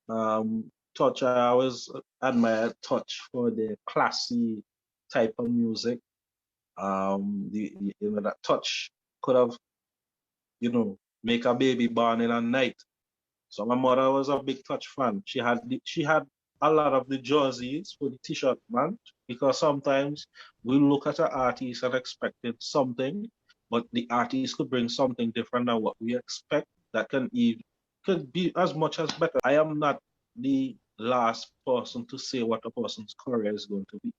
Touch, I always admired Touch for the classy type of music. That Touch could have, make a baby born in a night. So my mother was a big Touch fan. She had a lot of the jerseys for the t-shirt man because sometimes we look at an artist and expected something, but the artist could bring something different than what we expect that could be as much as better. I am not the last person to say what a person's career is going to be.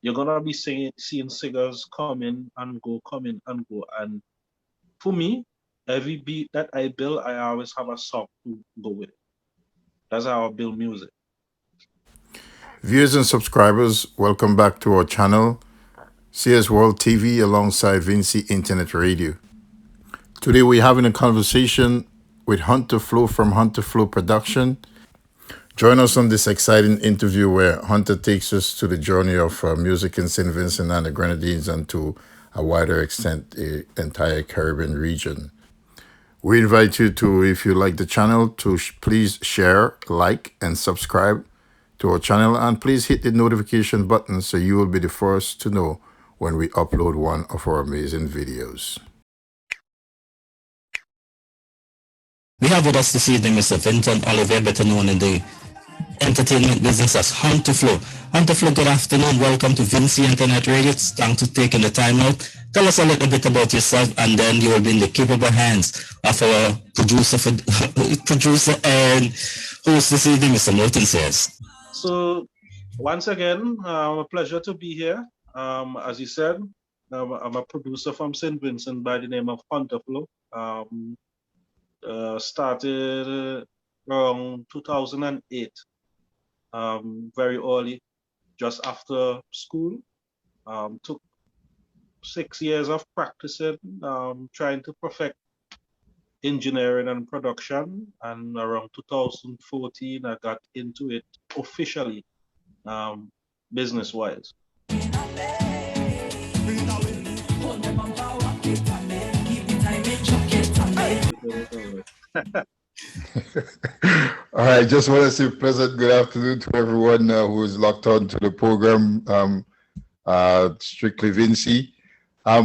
You're gonna be seeing singers come in and go. And for me, every beat that I build, I always have a song to go with it. That's how I build music. Viewers and subscribers, welcome back to our channel, Sayersworldtv alongside Vinci Internet Radio. Today we're having a conversation with Huntta Flow from Huntta Flow Production. Join us on this exciting interview where Hunter takes us to the journey of music in St. Vincent and the Grenadines and to a wider extent, the entire Caribbean region. We invite you to, if you like the channel, to please share, like, and subscribe to our channel, and please hit the notification button so you will be the first to know when we upload one of our amazing videos. We have with us this evening Mr. Vincent Olivier, better known in the entertainment business as Huntta Flow. Huntta Flow, good afternoon. Welcome to Vinci Internet Radio. Thanks for taking the time out. Tell us a little bit about yourself, and then you will be in the capable hands of our producer and host this evening, Mr. Morton says. So, once again, a pleasure to be here. As you said, I'm a producer from St. Vincent by the name of Huntta Flow. Started around 2008, very early, just after school. Took 6 years of practicing, trying to perfect engineering and production. And around 2014, I got into it officially, business-wise. All right, just want to say pleasant good afternoon to everyone who is locked on to the program, Strictly Vinci.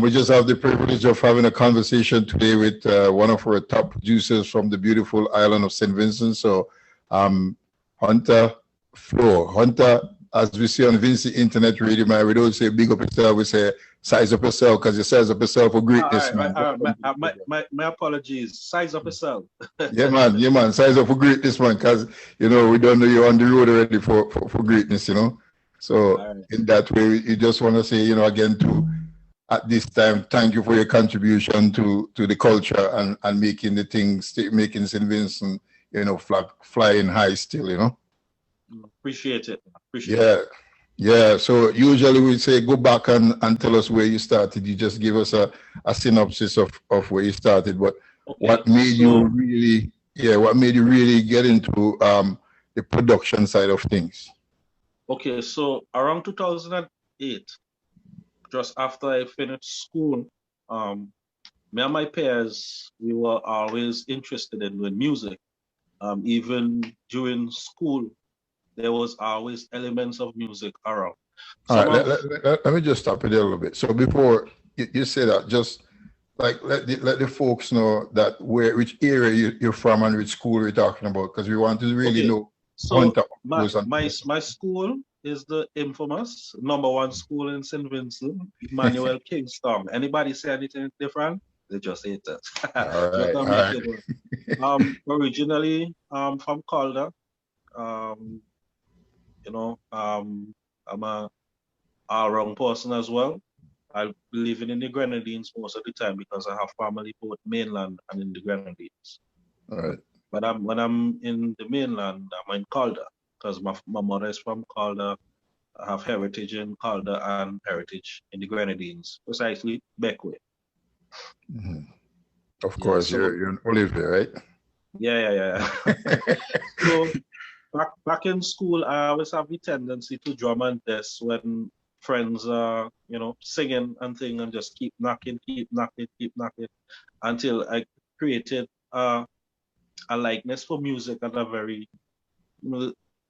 We just have the privilege of having a conversation today with one of our top producers from the beautiful island of St. Vincent. So, Huntta Flow. Huntta, as we see on Vinci Internet Radio, man, we don't say big up yourself, we say size up yourself, because you size up yourself for greatness, man. My apologies. Size up yourself. Yeah, man. Size up for greatness, man, because, we don't know you're on the road already for greatness, So, in that way, you just want to say, again, at this time, thank you for your contribution to the culture and making the things, making St. Vincent, flying high still, Appreciate it. Yeah. So usually we say go back and tell us where you started. You just give us a synopsis of where you started. But what made you really get into the production side of things? Okay, so around 2008, just after I finished school, me and my peers, we were always interested in doing music. Even during school, there was always elements of music around. All right, let me just stop it there a little bit. So before you say that, just like let the folks know that which area you're from and which school we're talking about, because we want to really know. So my school is the infamous #1 school in St. Vincent, Emmanuel Kingston. Anybody say anything different? They just hate it. All right. Originally from Calder. I'm a all-round person as well. I'll be living in the Grenadines most of the time because I have family both mainland and in the Grenadines. All right. But when I'm in the mainland, I'm in Calder because my mother is from Calder. I have heritage in Calder and heritage in the Grenadines, precisely Beckway. Mm-hmm. Of course, you're in Olivier, right? Yeah. So back in school, I always have the tendency to drum and this when friends are, singing and thing and just keep knocking until I created a likeness for music at a very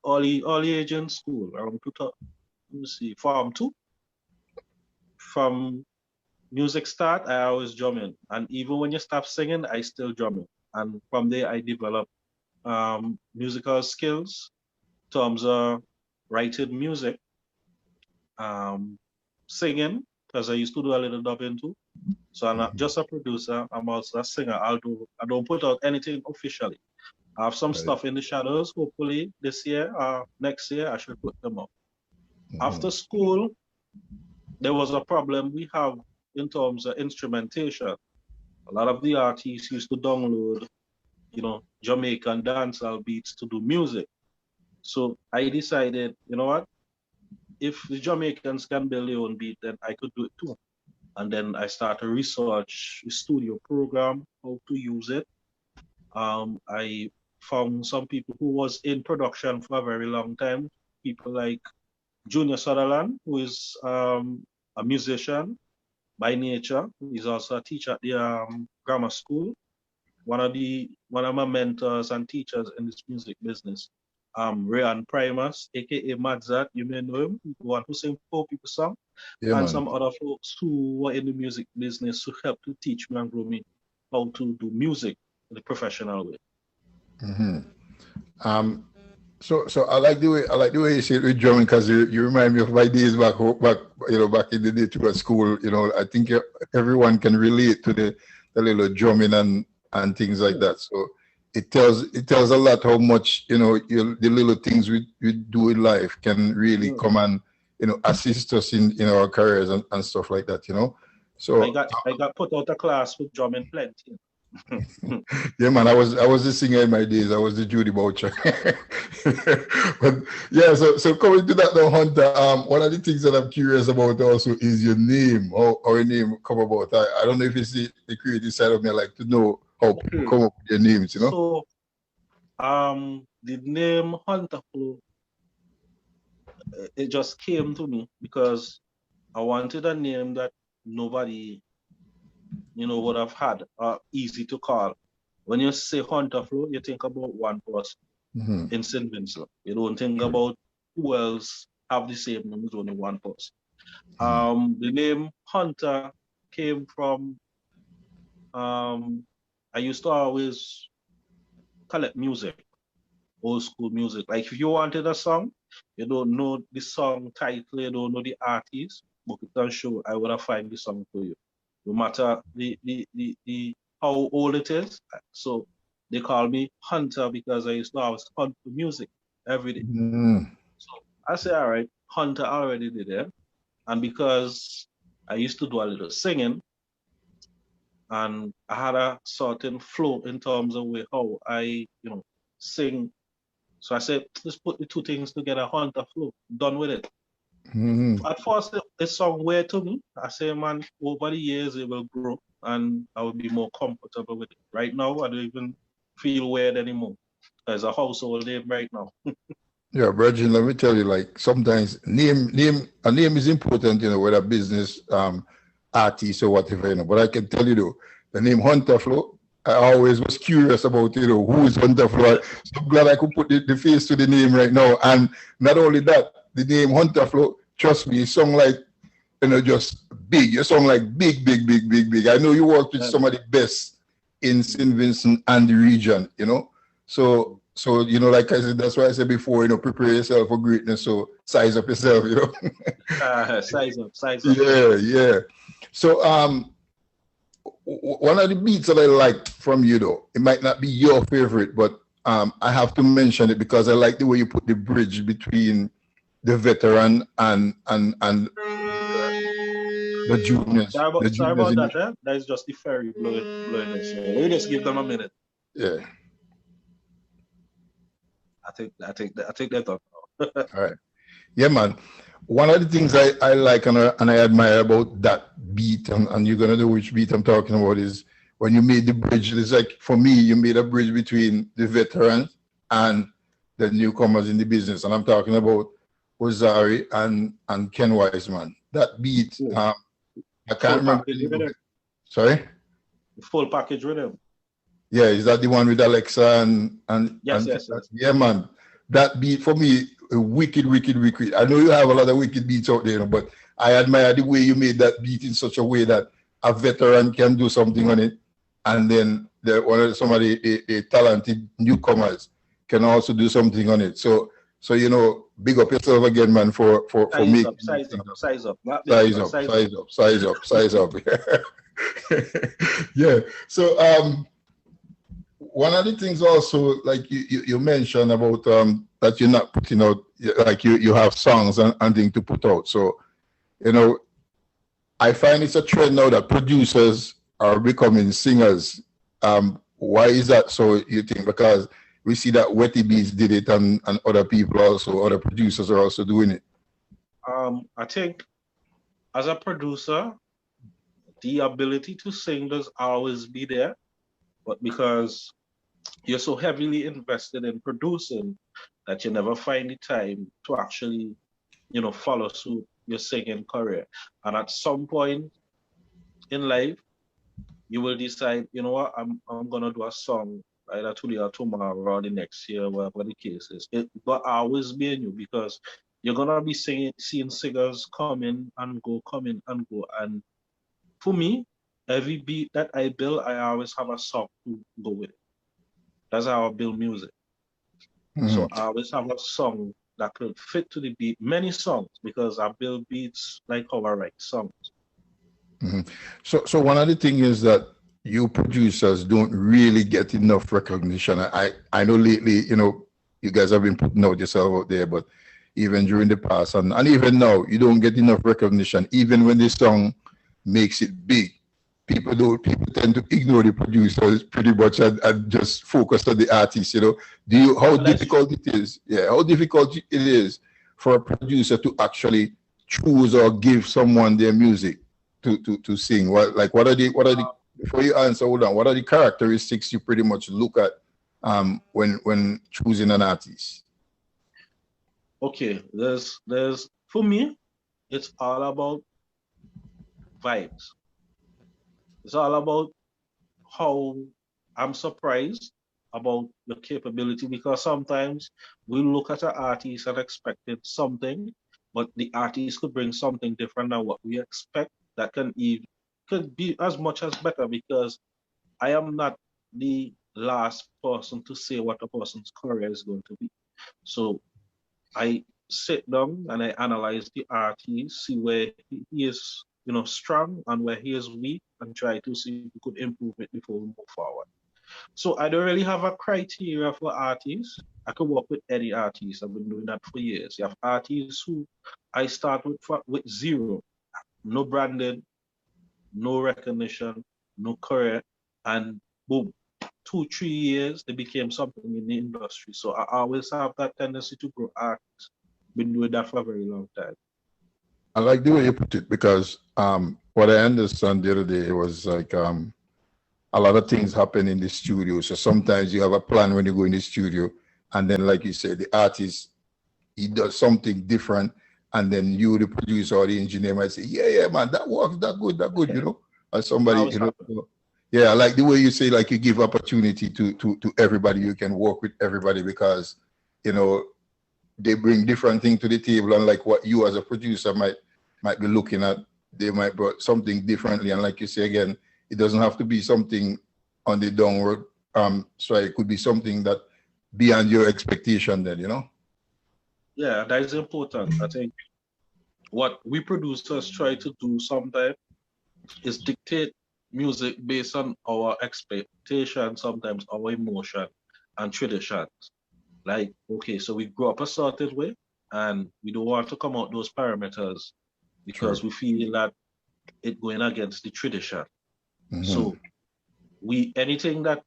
early age in school, around 2000, let me see, Form 2. From music start, I always drumming. And even when you stop singing, I still drumming. And from there, I developed musical skills in terms of writing music, singing, because I used to do a little dubbing too. So I'm not just a producer, I'm also a singer, although I don't put out anything officially. I have some stuff in the shadows. Hopefully this year or next year, I should put them up. After school, there was a problem we have in terms of instrumentation. A lot of the artists used to download, Jamaican dancehall beats to do music. So I decided, you know what? If the Jamaicans can build their own beat, then I could do it too. And then I started research the studio program, how to use it. I found some people who was in production for a very long time, people like Junior Sutherland, who is a musician by nature. He's also a teacher at the grammar school. One of my mentors and teachers in this music business. Rayan Primus, aka Madzat, you may know him, the one who sings poor people song, and some other folks who were in the music business who helped to teach me and grow me how to do music in a professional way. So I like the way you say it with drumming, because you remind me of my days back back in the day to school. I think everyone can relate to the little drumming and things like that. So it tells a lot how much the little things we do in life can really come and assist us in our careers and stuff like that. So I got put out of class with drumming plenty. Yeah, man, I was the singer in my days. I was the Judy Boucher. But yeah, so coming to that now, Huntta, one of the things that I'm curious about also is your name. How your name come about. I don't know if it's the creative side of me. I like to know how people come up with their names, So the name Huntta Flow, it just came to me because I wanted a name that nobody would have had, easy to call. When you say Huntta Flow, you think about one person in St. Vincent. You don't think about who else have the same name as only one person. The name Huntta came from, I used to always collect music, old school music. Like if you wanted a song, you don't know the song title, you don't know the artist, but you can show, I would have find the song for you. No matter the how old it is. So they call me Huntta because I used to always hunt for music every day. So I say, all right, Huntta already did it. And because I used to do a little singing, and I had a certain flow in terms of how I, sing. So I said, let's put the two things together, Huntta Flow, done with it. At first, it sounded weird to me. I say, man, over the years, it will grow and I will be more comfortable with it. Right now, I don't even feel weird anymore. There's a household name right now. Yeah, Virgin, let me tell you, like sometimes a name is important, whether business, artist or whatever, but I can tell you though, the name Huntta Flow, I always was curious about, who is Huntta Flow. So I'm glad I could put the face to the name right now. And not only that, the name Huntta Flow, trust me, it sound like, just big. You sound like big. I know you work with some of the best in St. Vincent and the region, So, like I said, that's why I said before, prepare yourself for greatness. So size up yourself, Size up. Yeah. So, one of the beats that I like from you, though, it might not be your favorite, but I have to mention it because I like the way you put the bridge between the veteran and the juniors. Sorry about that, eh? That is just the ferry blowing this. Let me just give them a minute. Yeah. I think that's all. All right. Yeah, man. One of the things I like and I admire about that beat, and you're gonna know which beat I'm talking about, is when you made the bridge. It's like, for me, you made a bridge between the veterans and the newcomers in the business, and I'm talking about Ozari and Ken Wiseman. That beat, I can't remember. Sorry? The full package rhythm. Yeah, is that the one with Alexa and yes. Yeah, man. that beat for me, wicked, wicked, wicked. I know you have a lot of wicked beats out there, but I admire the way you made that beat in such a way that a veteran can do something on it, and then some of the talented newcomers can also do something on it. So you know, big up yourself again, man, for making size up, size up. Yeah. So one of the things also, like you mentioned about that you're not putting out, like you have songs and things to put out. So, you know, I find it's a trend now that producers are becoming singers. Why is that so, you think? Because we see that Wetty Beats did it, and other people also, other producers are also doing it. I think as a producer, the ability to sing does always be there, but because you're so heavily invested in producing that you never find the time to actually, you know, follow suit your singing career. And at some point in life, you will decide, you know what, I'm gonna do a song either today or tomorrow or the next year, whatever the case is. But always be in you, because you're gonna be seeing singers come in and go. And for me, every beat that I build, I always have a song to go with it. That's how I build music. So I always have a song that could fit to the beat. Many songs, because I build beats like how I write songs. So one of the things is that you producers don't really get enough recognition. I know lately, you know, you guys have been putting out yourself out there, but even during the past and even now, you don't get enough recognition. Even when the song makes it big, people tend to ignore the producers pretty much and just focus on the artist. You know, how difficult it is? Yeah, how difficult it is for a producer to actually choose or give someone their music to sing. What are the before you answer, hold on, what are the characteristics you pretty much look at when choosing an artist? Okay, there's for me, it's all about vibes. It's all about how I'm surprised about your capability, because sometimes we look at an artist and expected something, but the artist could bring something different than what we expect that could be as much as better, because I am not the last person to say what a person's career is going to be. So I sit down and I analyze the artist, see where he is, you know, strong and where he is weak, and try to see if we could improve it before we move forward. So I don't really have a criteria for artists. I could work with any artist. I've been doing that for years. You have artists who I start with zero, no branding, no recognition, no career, and boom, 2-3 years they became something in the industry. So I always have that tendency to grow artists. Been doing that for a very long time. I like the way you put it, because what I understand the other day was like a lot of things happen in the studio. So sometimes you have a plan when you go in the studio, and then like you said, the artist, he does something different, and then you, the producer or the engineer, might say, yeah, man, that works, that good, you know. As somebody, you know, yeah, I like the way you say, like, you give opportunity to everybody. You can work with everybody, because, you know, they bring different things to the table, and like what you as a producer might be looking at, they might bring something differently. And like you say again, it doesn't have to be something on the downward. So it could be something that beyond your expectation then, you know? Yeah, that is important. I think what we producers try to do sometimes is dictate music based on our expectation, sometimes our emotion and traditions. Like, okay, so we grew up a certain way and we don't want to come out those parameters because we feel that it going against the tradition. So anything that,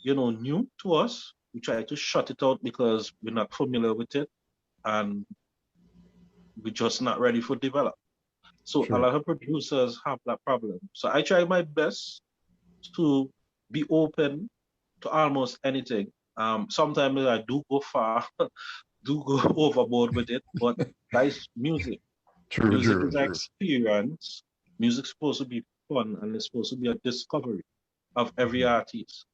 you know, new to us, we try to shut it out because we're not familiar with it and we're just not ready for develop. So a lot of producers have that problem. So I try my best to be open to almost anything. Sometimes I do go far, do go overboard with it, but that's music. Music is an experience. Music's supposed to be fun, and it's supposed to be a discovery of every artist.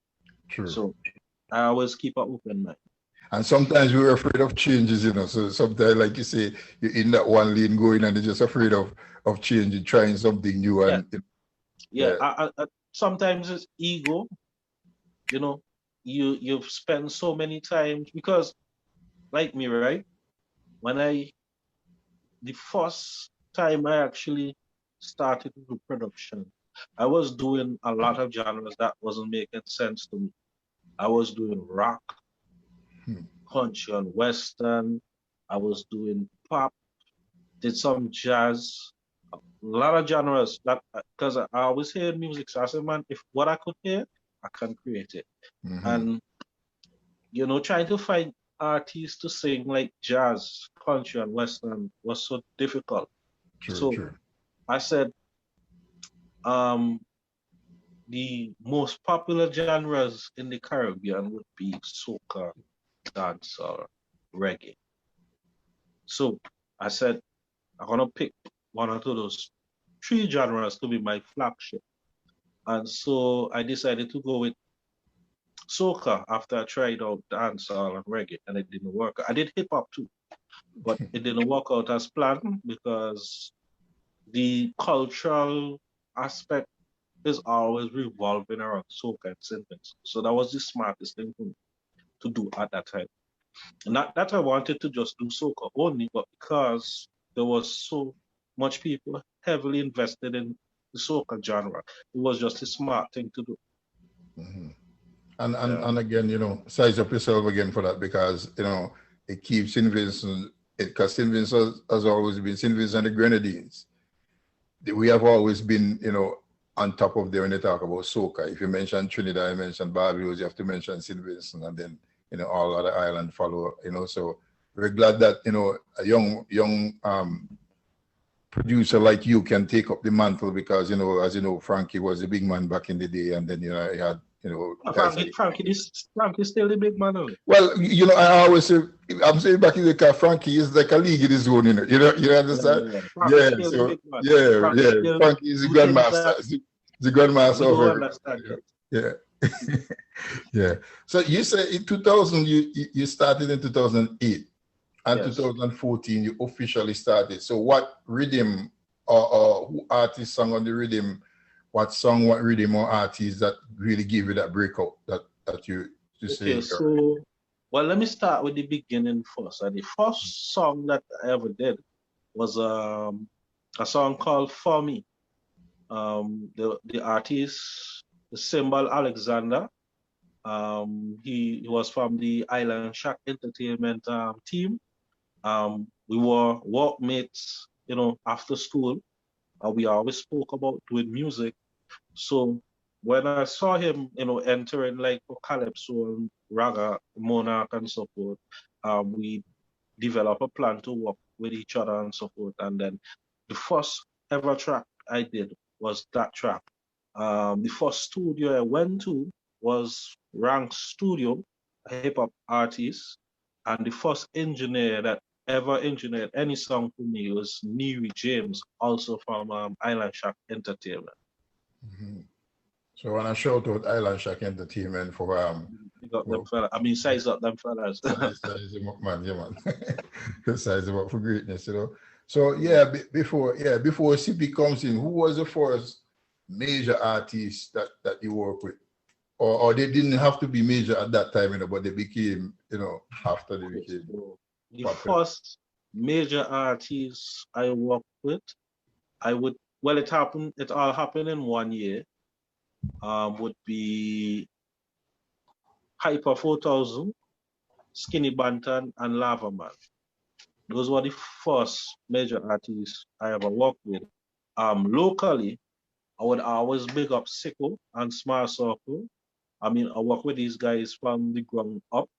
So I always keep an open mind. And sometimes we're afraid of changes, you know. So sometimes, like you say, you're in that one lane going and you're just afraid of changing, trying something new. Yeah, And yeah. Sometimes it's ego. You know, you've spent so many times because, like me, right? When the first time I actually started to do production, I was doing a lot of genres that wasn't making sense to me. I was doing rock, hmm, country, and western. I was doing pop, did some jazz, a lot of genres that because I always hear music. So I said, man, if what I could hear, I can create it. hmm, And trying to find artists to sing like jazz, country, and western was so difficult. true, So true. I said, um, the most popular genres in the Caribbean would be soca, dancehall, reggae. So I said, I'm gonna pick one or two of those three genres to be my flagship. And so I decided to go with soca after I tried out dancehall and reggae, and it didn't work. I did hip hop too, but it didn't work out as planned because the cultural aspect is always revolving around soca and synths. So that was the smartest thing for me to do at that time. Not that I wanted to just do soca only, but because there was so much people heavily invested in the soca genre, it was just a smart thing to do. Hmm. And, and Yeah. and again, you know, size up yourself again for that because you know it keeps St. Vincent. Because St. Vincent has always been St. Vincent and the Grenadines. We have always been, you know, on top of there when they talk about soca. If you mention Trinidad, you mention Barbados, you have to mention St. Vincent, and then you know all other island follow. You know, so we're glad that you know a young producer like you can take up the mantle because you know, as you know, Frankie was a big man back in the day, and then you know he had you know guys like Frankie is still the big man. well, you know, I always say, I'm saying back in the car, Frankie is like a league in his own, you know, you Yeah, understand? yeah, yeah. Frankie is Yeah, still the so big man. yeah, Frankie yeah, still Frankie is the do things grandmaster, that the grandmaster we of don't everything. understand yet. Yeah, yeah. So you said in 2000 you started in 2008, and Yes. 2014 you officially started. So what rhythm or who artist sung on the rhythm? What song, what rhythm or artist that really gave you that breakout that you to Okay, say? so well, let me start with the beginning first. And the first song that I ever did was a song called "For Me." The artist, the symbol Alexander. He was from the Island Shack Entertainment team. We were workmates, after school. We always spoke about doing music. So when I saw him, entering like for Calypso and Raga, Monarch and so forth, we developed a plan to work with each other and so forth. And then the first ever track I did was that track. The first studio I went to was Rank Studio, a hip hop artist, and the first engineer that ever engineered any song for me was Neary James, also from Island Shack Entertainment. Mhm. So I want to shout out Island Shack Entertainment for Big up them for fella. I mean, size up them fellas. size him up, man, yeah, man. Size him up for greatness, you know. So yeah, before CP comes in, who was the first major artist that you work with? Or they didn't have to be major at that time, you know, but they became, you know, after they Okay, became so the popular. first major artist I worked with, well, it all happened in 1 year, would be Hyper 4000, Skinny Bantan, and Lava Man. Those were the first major artists I ever worked with. Locally, I would always big up Sicko and Smart Circle. I mean, I work with these guys from the ground up,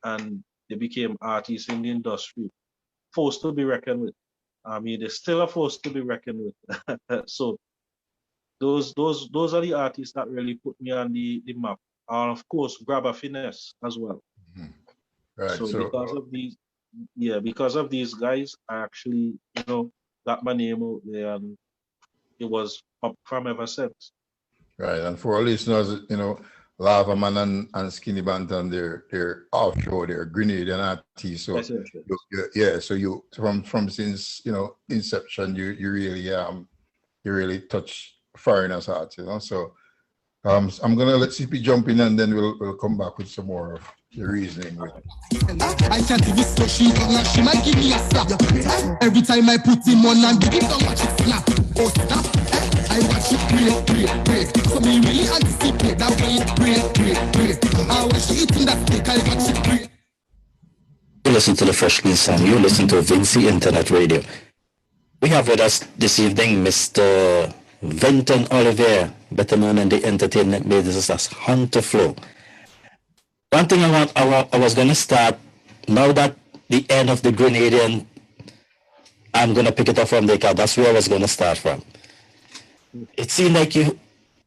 and they became artists in the industry, forced to be reckoned with. I mean, they're still a force to be reckoned with. So those are the artists that really put me on the map. And of course, Grab a Finesse as well. Mhm. Right. So So because of these guys, I actually, got my name out there, and it was up from ever since. right. And for our listeners, you know, Lava Man and Skinny Banton, they're offshore, they're Grenadian artists. So Yes. so you from since inception, you really touch foreigners' hearts, So I'm gonna let CP jump in and then we'll come back with some more of the reasoning with it. I can't even so she might give me a slap. Every time I put him on and give him so much it snap. Oh snap, I watch it break. So me really anticipate that way it break. I watch it eating that steak, I watch it break. You listen to the Fresh Clean Sound. You listen to Vinci Internet Radio. We have with us this evening Mr. Vinton Olivier, better known in the entertainment business as Huntta Flow. One thing I was going to start, now that the end of the Grenadian, I'm going to pick it up from there because that's where I was going to start from. It seems like you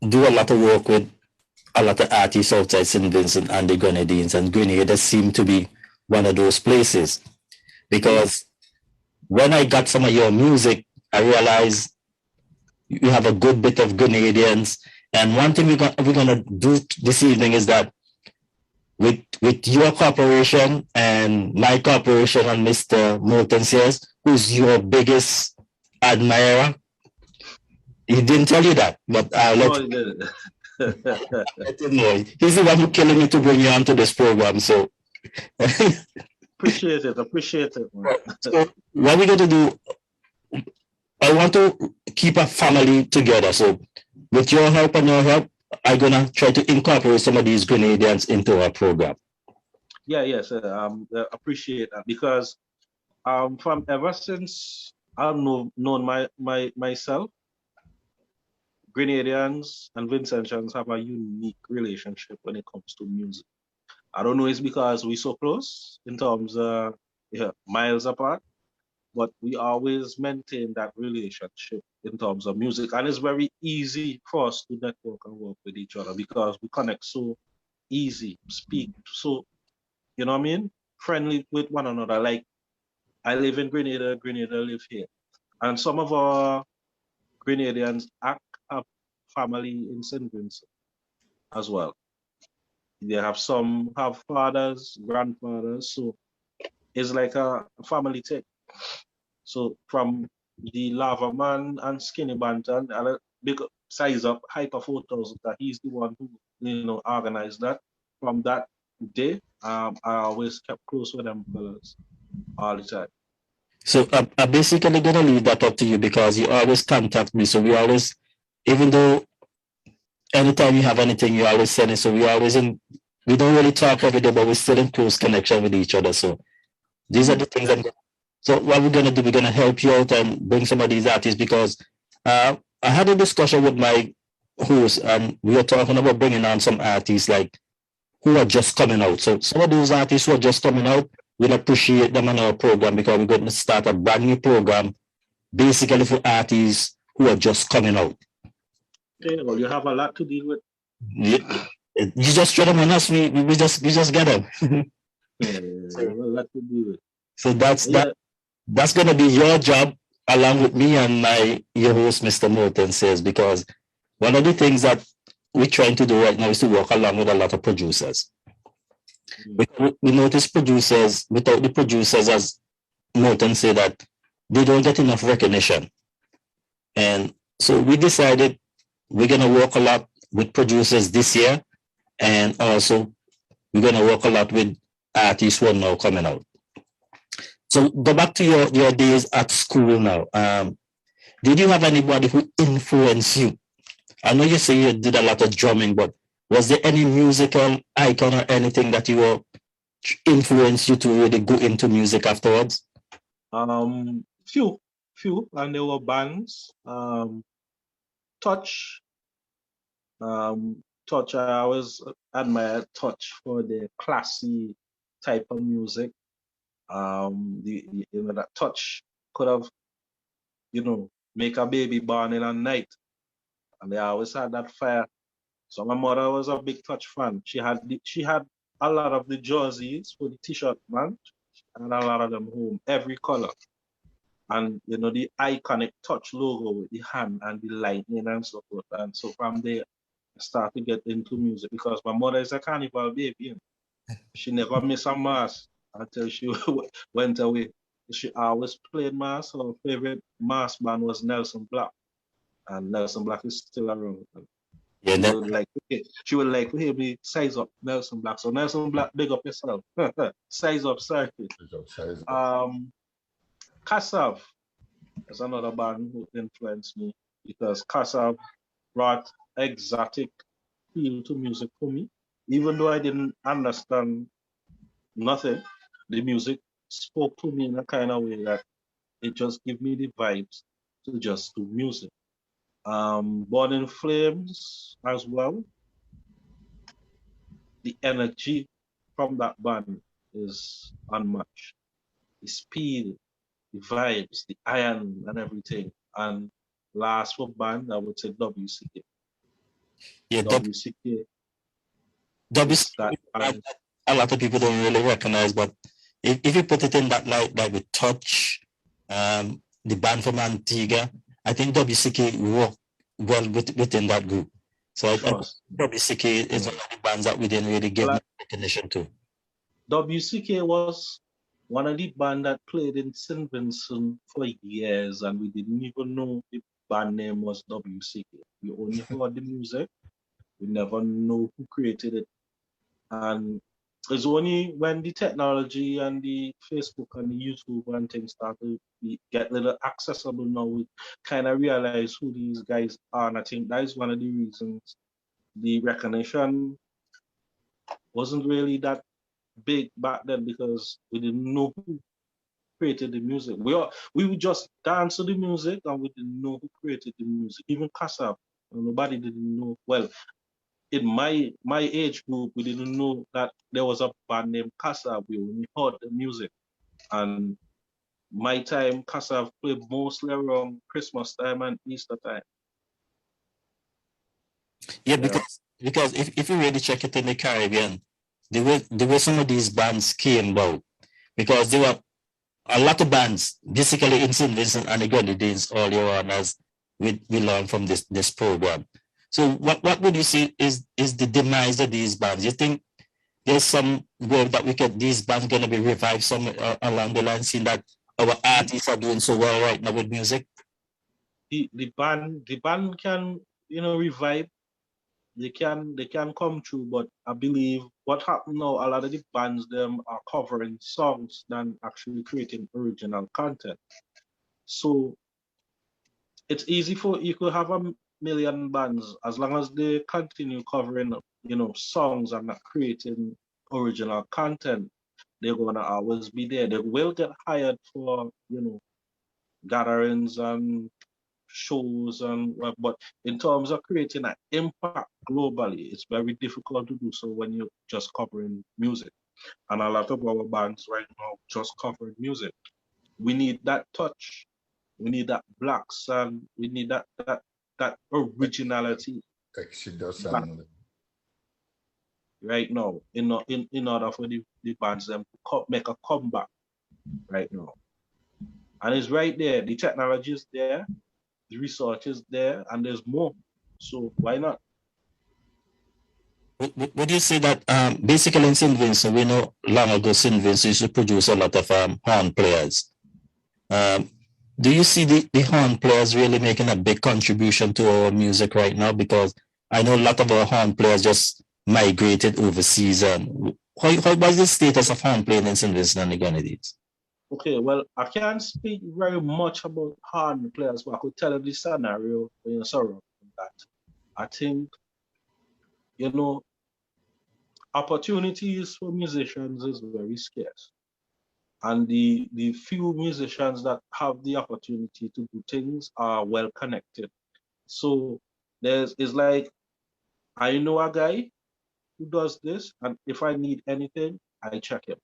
do a lot of work with a lot of artists outside St. Vincent and the Grenadines, and Grenada seem to be one of those places. Because when I got some of your music, I realized you have a good bit of Grenadians. And one thing we're going to do this evening is that with your corporation and my corporation and Mr. Moulton says, who's your biggest admirer? He didn't tell you that, but I'll let him know. He's the one who killing me to bring you onto this program. So appreciate it. Man. So what we're going to do, I want to keep a family together. So with your help and your help, I'm going to try to incorporate some of these Grenadians into our program. Yes, appreciate that because from ever since I've known myself, Grenadians and Vincentians have a unique relationship when it comes to music. I don't know, it's because we're so close in terms of miles apart, but we always maintain that relationship in terms of music. And it's very easy for us to network and work with each other because we connect so easy, speak so, you know what I mean? Friendly with one another. Like, I live in Grenada live here. And some of our Grenadians have family in St. Vincent as well. They have fathers, grandfathers, so it's like a family thing. So from the Lava Man and Skinny Banton, a big size up Hyper 4000, that he's the one who organized that. From that day, I always kept close with them fellas all the time. So I'm basically gonna leave that up to you because you always contact me. So we always, even though anytime you have anything, you always send it. So we don't really talk every day, but we're still in close connection with each other. So these are the things so what we're gonna do, we're gonna help you out and bring some of these artists because I had a discussion with my host and we were talking about bringing on some artists like who are just coming out. So some of those artists who are just coming out, we'll appreciate them on our program because we're going to start a brand new program basically for artists who are just coming out. Yeah, well, you have a lot to deal with. You just throw them on us, we just get them. A lot to deal with. So that's going to be your job along with me and your host, Mr. Moulton says, because one of the things that we're trying to do right now is to work along with a lot of producers. We notice producers, without the producers, as Moulton said, that they don't get enough recognition. And so we decided we're going to work a lot with producers this year, and also we're going to work a lot with artists who are now coming out. So go back to your days at school now. Did you have anybody who influenced you? I know you say you did a lot of drumming, but was there any musical icon or anything that you were influenced you to really go into music afterwards? Few, and there were bands. Touch. Touch. I always admired Touch for the classy type of music. That Touch could have, make a baby born in a night, and they always had that fire. So my mother was a big Touch fan. She had a lot of the jerseys for the t-shirt, man, and a lot of them home, every color. And the iconic Touch logo with the hand and the lightning and so forth. And so from there, I started to get into music because my mother is a carnival baby. You know. She never missed a mass until she went away. She always played mass. Her favorite mass band was Nelson Black, and Nelson Black is still around. Yeah, She would like to hear me size up Nelson Black. So Nelson Black, big up yourself. Size up, sorry. Kassav is another band who influenced me because Kassav brought exotic feel to music for me. Even though I didn't understand nothing, the music spoke to me in a kind of way that it just gave me the vibes to just do music. Born in Flames as well. The energy from that band is unmatched. The speed, the vibes, the iron and everything. And last for band, I would say WCK. yeah, WCK is that band. a lot of people don't really recognize, but if you put it in that light, like with Touch, the band from Antigua, I think WCK worked well within that group. So I think WCK is one of the bands that we didn't really give recognition to. WCK was one of the bands that played in St. Vincent for years, and we didn't even know the band name was WCK. We only heard the music. We never know who created it. And it's only when the technology and the Facebook and the YouTube and things start to get a little accessible now, we kind of realize who these guys are. And I think that is one of the reasons the recognition wasn't really that big back then, because we didn't know who created the music. We would just dance to the music and we didn't know who created the music. Even Kassav, nobody didn't know. Well, in my age group, we didn't know that there was a band named Kassav. We only heard the music. And my time, Kassav played mostly around Christmas time and Easter time. Yeah, because if you really check it in the Caribbean, the way some of these bands came about, because there were a lot of bands, basically in St. Vincent and the Grenadines earlier on, as we learned from this program. So what would you see is the demise of these bands? You think there's some way that these bands going to be revived some along the line, seeing that our artists are doing so well right now with music? The band can, revive. They can come true, but I believe what happened now, a lot of the bands them are covering songs than actually creating original content. So it's easy for you could have a million bands as long as they continue covering, songs and not creating original content. They're gonna always be there. They will get hired for, gatherings and shows but in terms of creating an impact globally, it's very difficult to do so when you're just covering music. And a lot of our bands right now just covering music. We need that touch. We need that black sound. We need that originality. Right now, in order for the bands them to make a comeback right now. And it's right there. The technology is there, the research is there, and there's more. So why not? Would you say that basically in St. Vincent, we know long ago St. Vincent used to produce a lot of horn players. Do you see the horn players really making a big contribution to our music right now? Because I know a lot of our horn players just migrated overseas. What was the status of horn playing in St. Vincent and the Grenadines? Okay, well, I can't speak very much about horn players, but I could tell you the scenario, surrounding that. I think, opportunities for musicians is very scarce. And the few musicians that have the opportunity to do things are well connected. So it's like, I know a guy who does this, and if I need anything, I check him.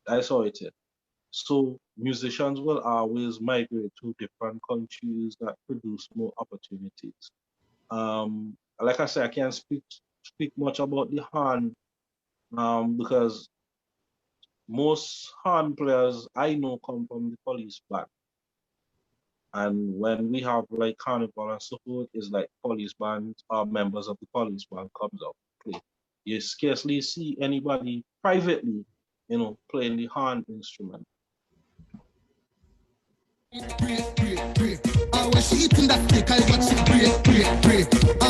That's how it is. So musicians will always migrate to different countries that produce more opportunities. Like I said, I can't speak much about the horn because most horn players I know come from the police band. And when we have like carnival and so forth, it's like police bands or members of the police band comes out to play. You scarcely see anybody privately, playing the horn instrument. When she eating that steak, I watch it break.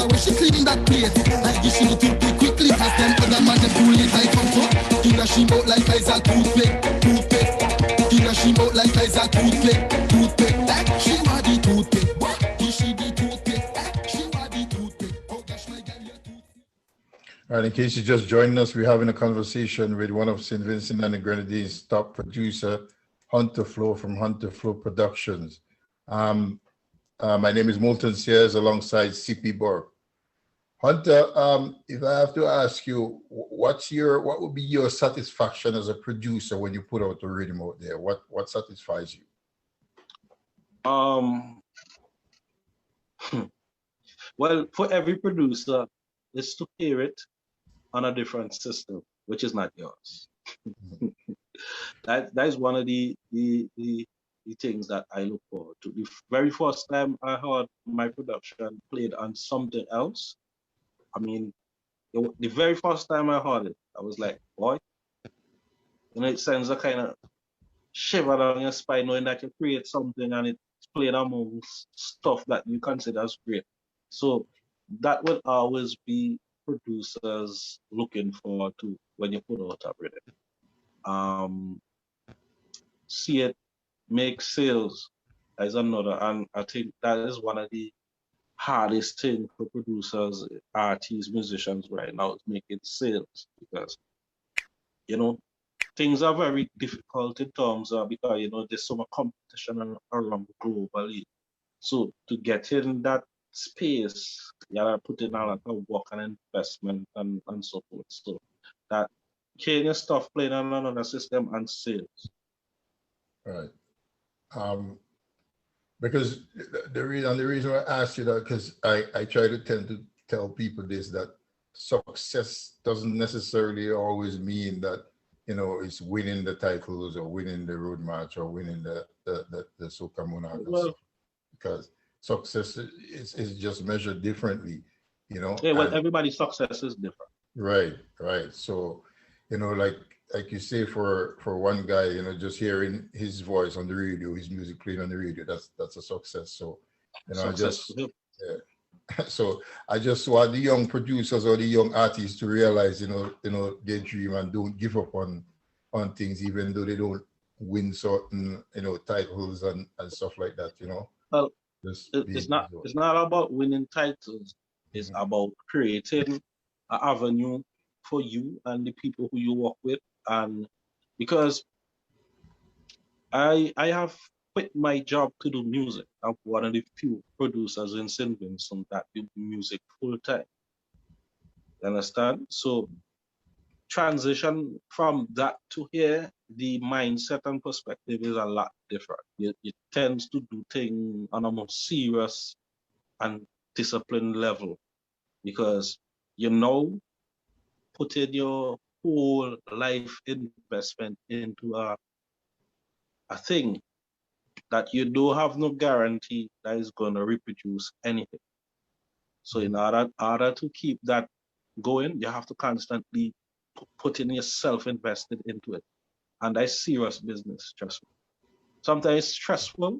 When she cleaning that plate, I give she the toothpick quickly. As them other man them pull it, I come to. Give her she out like I's a toothpick. Give her she out like I's a toothpick. She want the toothpick. What? Give she the toothpick. She want the toothpick. Oh gosh, my girl, your toothpick. All right, in case you just joined us, we're having a conversation with one of St. Vincent and the Grenadines' top producer, Huntta Flow from Huntta Flow Productions. My name is Moulton Sayers alongside CP Burke. Huntta, if I have to ask you, what would be your satisfaction as a producer when you put out a rhythm out there? What satisfies you? Well, for every producer, is to hear it on a different system, which is not yours. That is one of the things that I look forward to. The very first time I heard my production played on something else, I mean, the very first time I heard it, I was like, boy, it sends a kind of shiver down your spine knowing that you create something and it's played among stuff that you consider as great. So that will always be producers looking forward to when you put out a rhythm. See it make sales is another, and I think that is one of the hardest things for producers, artists, musicians right now is making sales, because things are very difficult in terms of, because there's so much competition around globally. So to get in that space, you gotta put in a lot of work and investment and so forth. So that getting your stuff playing on another system and sales. Right. Because the reason I asked you that, because I try to tend to tell people this, that success doesn't necessarily always mean that it's winning the titles or winning the road march or winning the Soca Monarch, because success is just measured differently, Yeah, well, everybody's success is different. Right. So, like you say, for one guy, just hearing his voice on the radio, his music played on the radio, that's a success. So, so I just want the young producers or the young artists to realize, their dream and don't give up on things, even though they don't win certain, titles and stuff like that, Well, it's not about winning titles. It's about creating an avenue for you and the people who you work with. And because I have quit my job to do music. I'm one of the few producers in St. Vincent that do music full time. You understand? So transition from that to here, the mindset and perspective is a lot different. It tends to do things on a more serious and disciplined level, because putting your whole life investment into a thing that you don't have no guarantee that is going to reproduce anything. So in order to keep that going, you have to constantly put in yourself invested into it. And that's serious business, trust me. Sometimes it's stressful,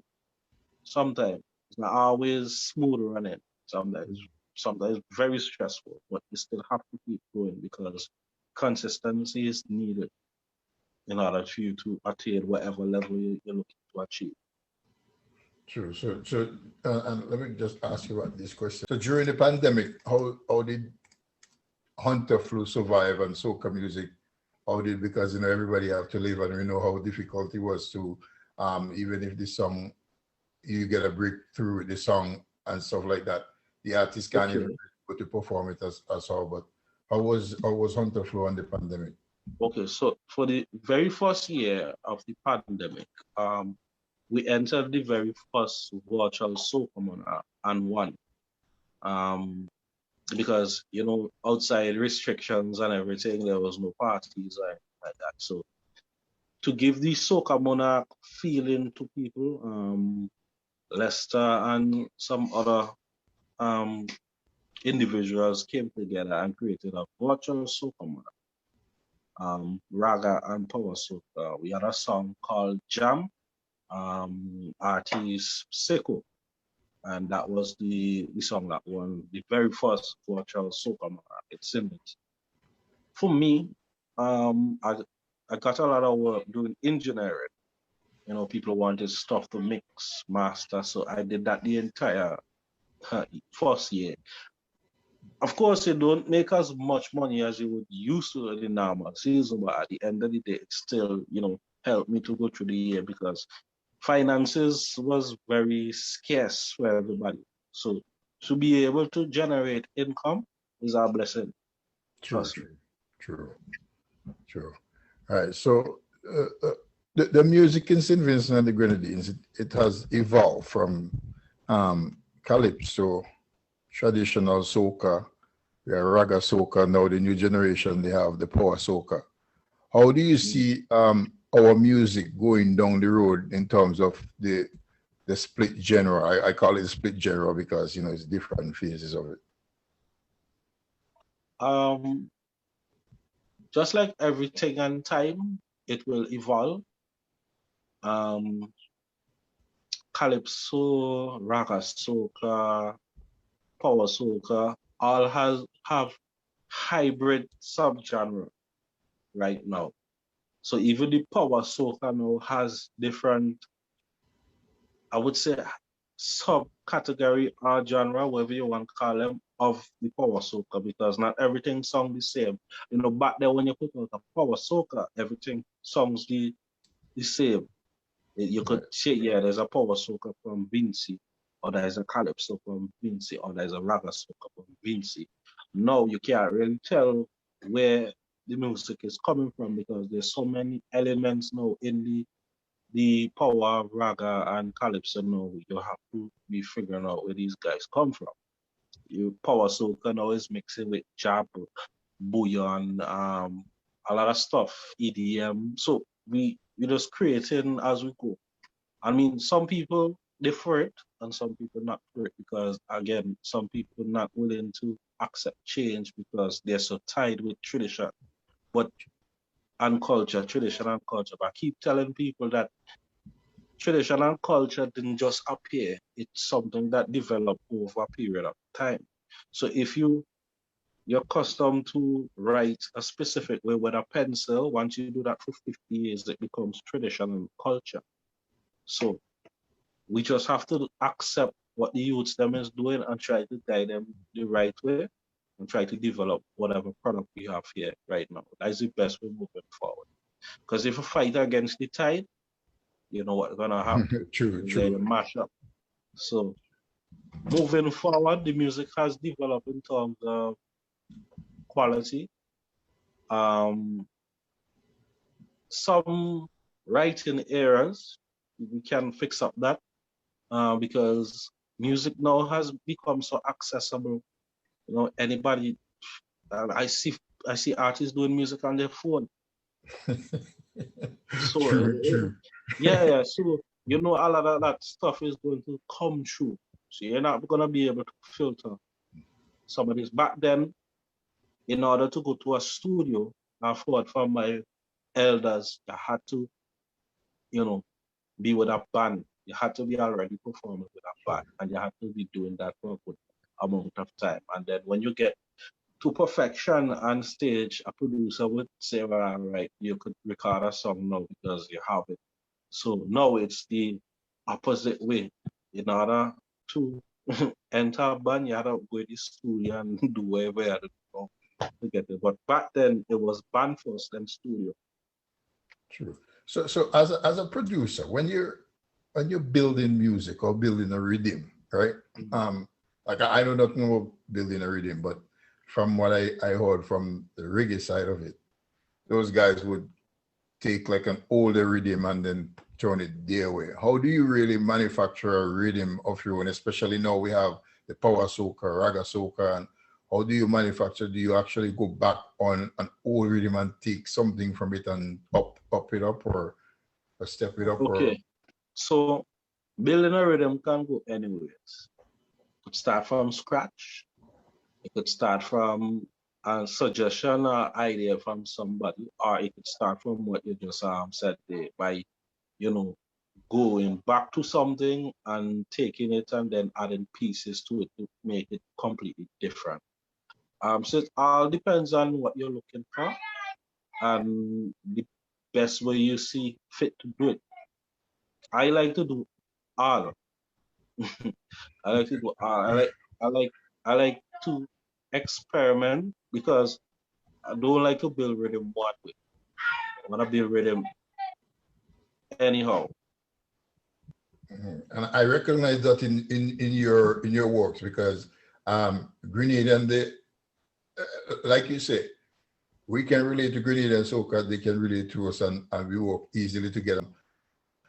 sometimes it's not always smooth running, sometimes very stressful, but you still have to keep going, because consistency is needed in order for you to attain whatever level you're looking to achieve. True. So and let me just ask you about this question. So during the pandemic, how did Huntta Flow survive and soca music? How did, because everybody have to live, and we know how difficult it was to even if the song, you get a breakthrough with the song and stuff like that, the artist can't even go to perform it as well. But how was Huntta Flow on the pandemic? Okay, so for the very first year of the pandemic, we entered the very first virtual Soca Monarch and won. Because outside restrictions and everything, there was no parties like that. So to give the Soca Monarch feeling to people, Lester and some other individuals came together and created a virtual soca, raga and power soca. We had a song called Jam, artist Seiko, and that was the song that won the very first virtual soca market it. For me, I got a lot of work doing engineering. You know, people wanted stuff to mix, master, so I did that the entire first year. Of course, it don't make as much money as you would used to in the normal season, but at the end of the day, it still, you know, helped me to go through the year because finances was very scarce for everybody. So to be able to generate income is our blessing. True. All right. So the music in St. Vincent and the Grenadines, it has evolved from calypso, traditional soca, raga soca. Now the new generation, they have the power soca. How do you see our music going down the road in terms of the split genre? I call it split genre because, you know, it's different phases of it. Just like everything in time, it will evolve. Calypso, raga soca, power soca, all have hybrid subgenre right now. So even the power soca now has different, I would say, subcategory or genre, whatever you want to call them, of the power soca, because not everything sounds the same. You know, back there when you put out a power soca, everything sounds the same. You could say, yeah, there's a power soca from Vinci, or there's a calypso from Vinci, or there's a raga soca from Vinci. No, you can't really tell where the music is coming from because there's so many elements now in the power, raga, and calypso now. You have to be figuring out where these guys come from. Your power soca now is mixing with jab, bouillon, a lot of stuff, EDM. So we just creating as we go. I mean, some people they for it and some people not for it because again, some people not willing to accept change because they're so tied with tradition, but and culture, tradition and culture. But I keep telling people that tradition and culture didn't just appear; it's something that developed over a period of time. So if you're accustomed to write a specific way with a pencil, once you do that for 50 years, it becomes tradition and culture. So we just have to accept what the youths them is doing and try to guide them the right way and try to develop whatever product we have here right now. That's the best way moving forward. Because if you fight against the tide, you know what's gonna happen. True. They mash up. So moving forward, the music has developed in terms of quality. Some writing errors, we can fix up that. Because music now has become so accessible. You know, anybody. I see artists doing music on their phone. So True. yeah. So you know, a lot of that stuff is going to come true. So you're not gonna be able to filter some of this. Back then, in order to go to a studio, I've heard from my elders, you had to, you know, be with a band. You had to be already performing with a band, and you had to be doing that for a good amount of time. And then when you get to perfection on stage, a producer would say, well, all right, you could record a song now because you have it. So now it's the opposite way. In order to enter a band, you had to go to the studio and do whatever you had to do to get it. But back then, it was band first, then studio. True. So as a producer, when you're building music or building a rhythm, right? Like I know nothing about building a rhythm, but from what I heard from the reggae side of it, those guys would take like an older rhythm and then turn it their way. How do you really manufacture a rhythm of your own? Especially now we have the power soca, raga soca, and how do you manufacture? Do you actually go back on an old rhythm and take something from it and up it up or step it up? Okay. So Building a rhythm can go anyways. It could start from scratch. It could start from a suggestion or idea from somebody, or it could start from what you just said there by, you know, going back to something and taking it and then adding pieces to it to make it completely different. So it all depends on what you're looking for and the best way you see fit to do it. I like to do all. I like to do all. I like to experiment because I don't like to build rhythm one way. I want to build rhythm anyhow. And I recognize that in your works because Grenade and the like you say, we can relate to Grenade and Soca, they can relate to us and we work easily together.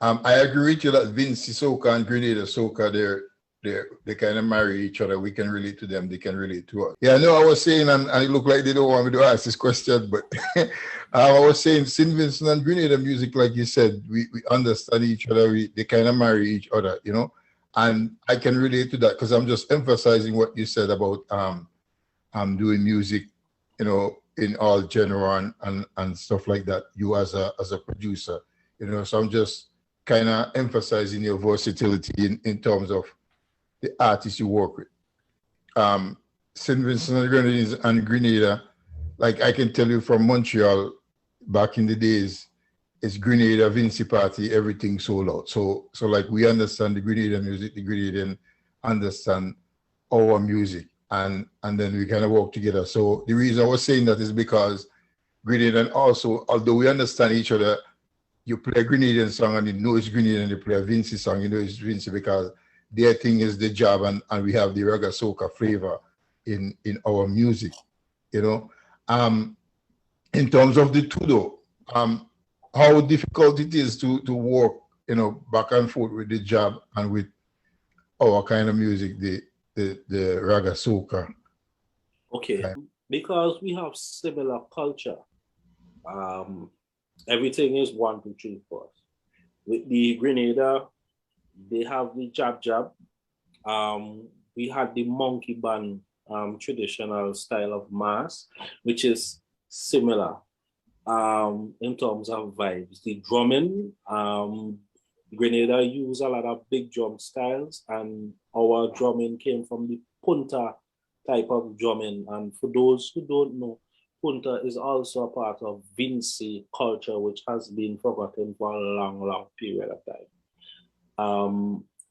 I agree with you that Vincy Soca and Grenada Soca, they kind of marry each other. We can relate to them, they can relate to us. Yeah, no, I was saying, and it looked like they don't want me to ask this question, but I was saying St. Vincent and Grenada music, like you said, we understand each other, they kind of marry each other, you know? And I can relate to that because I'm just emphasizing what you said about doing music, you know, in all genre and stuff like that, you as a producer, you know, so I'm just kind of emphasizing your versatility in terms of the artists you work with. St. Vincent and Grenada, like I can tell you from Montreal back in the days, it's Grenada, Vincy Party, everything sold out. So like we understand the Grenada music, the Grenadian understand our music, and then we kind of work together. So the reason I was saying that is because Grenadian also, although we understand each other, you play a Grenadian song and you know it's Grenadian, and you play a Vincy song, you know it's Vincy because their thing is the job, and we have the reggae soca flavor in our music, you know. In terms of the two though, how difficult it is to work, you know, back and forth with the job and with our kind of music, the reggae soca. Okay, because we have similar culture, everything is 1, 2, 3 for us. With the Grenada, they have the jab jab. We had the monkey band traditional style of mass, which is similar in terms of vibes. The drumming, Grenada use a lot of big drum styles, and our drumming came from the punta type of drumming. And for those who don't know, punta is also a part of Vincy culture, which has been forgotten for a long, long period of time.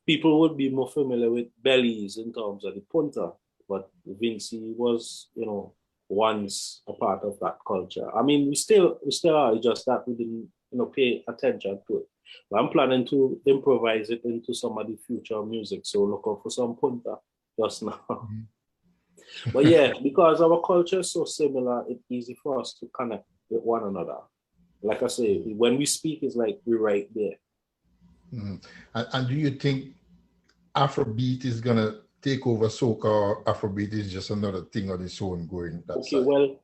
People would be more familiar with bellies in terms of the punta, but Vincy was, you know, once a part of that culture. I mean, we still are, just that we didn't, you know, pay attention to it. But I'm planning to improvise it into some of the future music. So look out for some punta just now. Mm-hmm. But yeah, because our culture is so similar, it's easy for us to connect with one another. Like I say, when we speak, it's like we're right there. Mm-hmm. And do you think Afrobeat is gonna take over soca, or Afrobeat is just another thing on its own going that okay, side? Well,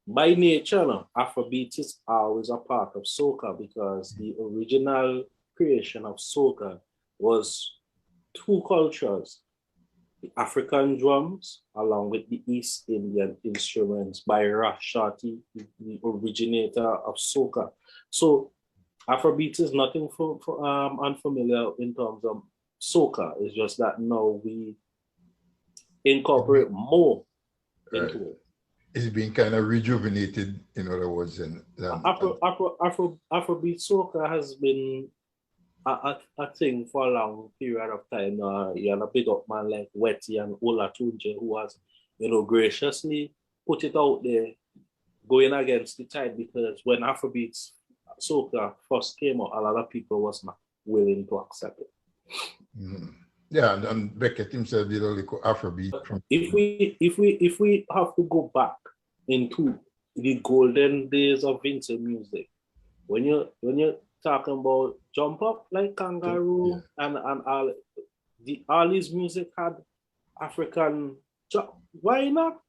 by nature, no, Afrobeat is always a part of soca because the original creation of soca was two cultures, the African drums along with the East Indian instruments by Rashati, the originator of soca. So Afrobeat is nothing unfamiliar in terms of soca. It's just that now we incorporate more into it. It's been kind of rejuvenated, in other words. Afrobeat soca has been a thing for a long period of time. You have a big up man like Wetty and Ola Tunje who has, you know, graciously put it out there, going against the tide, because when Afrobeat soca first came out, a lot of people was not willing to accept it. Mm-hmm. Yeah, and Beckett himself did a little Afrobeat. If we have to go back into the golden days of Vincy music, when you're talking about Jump Up Like Kangaroo, yeah, and all his music had African. Why not?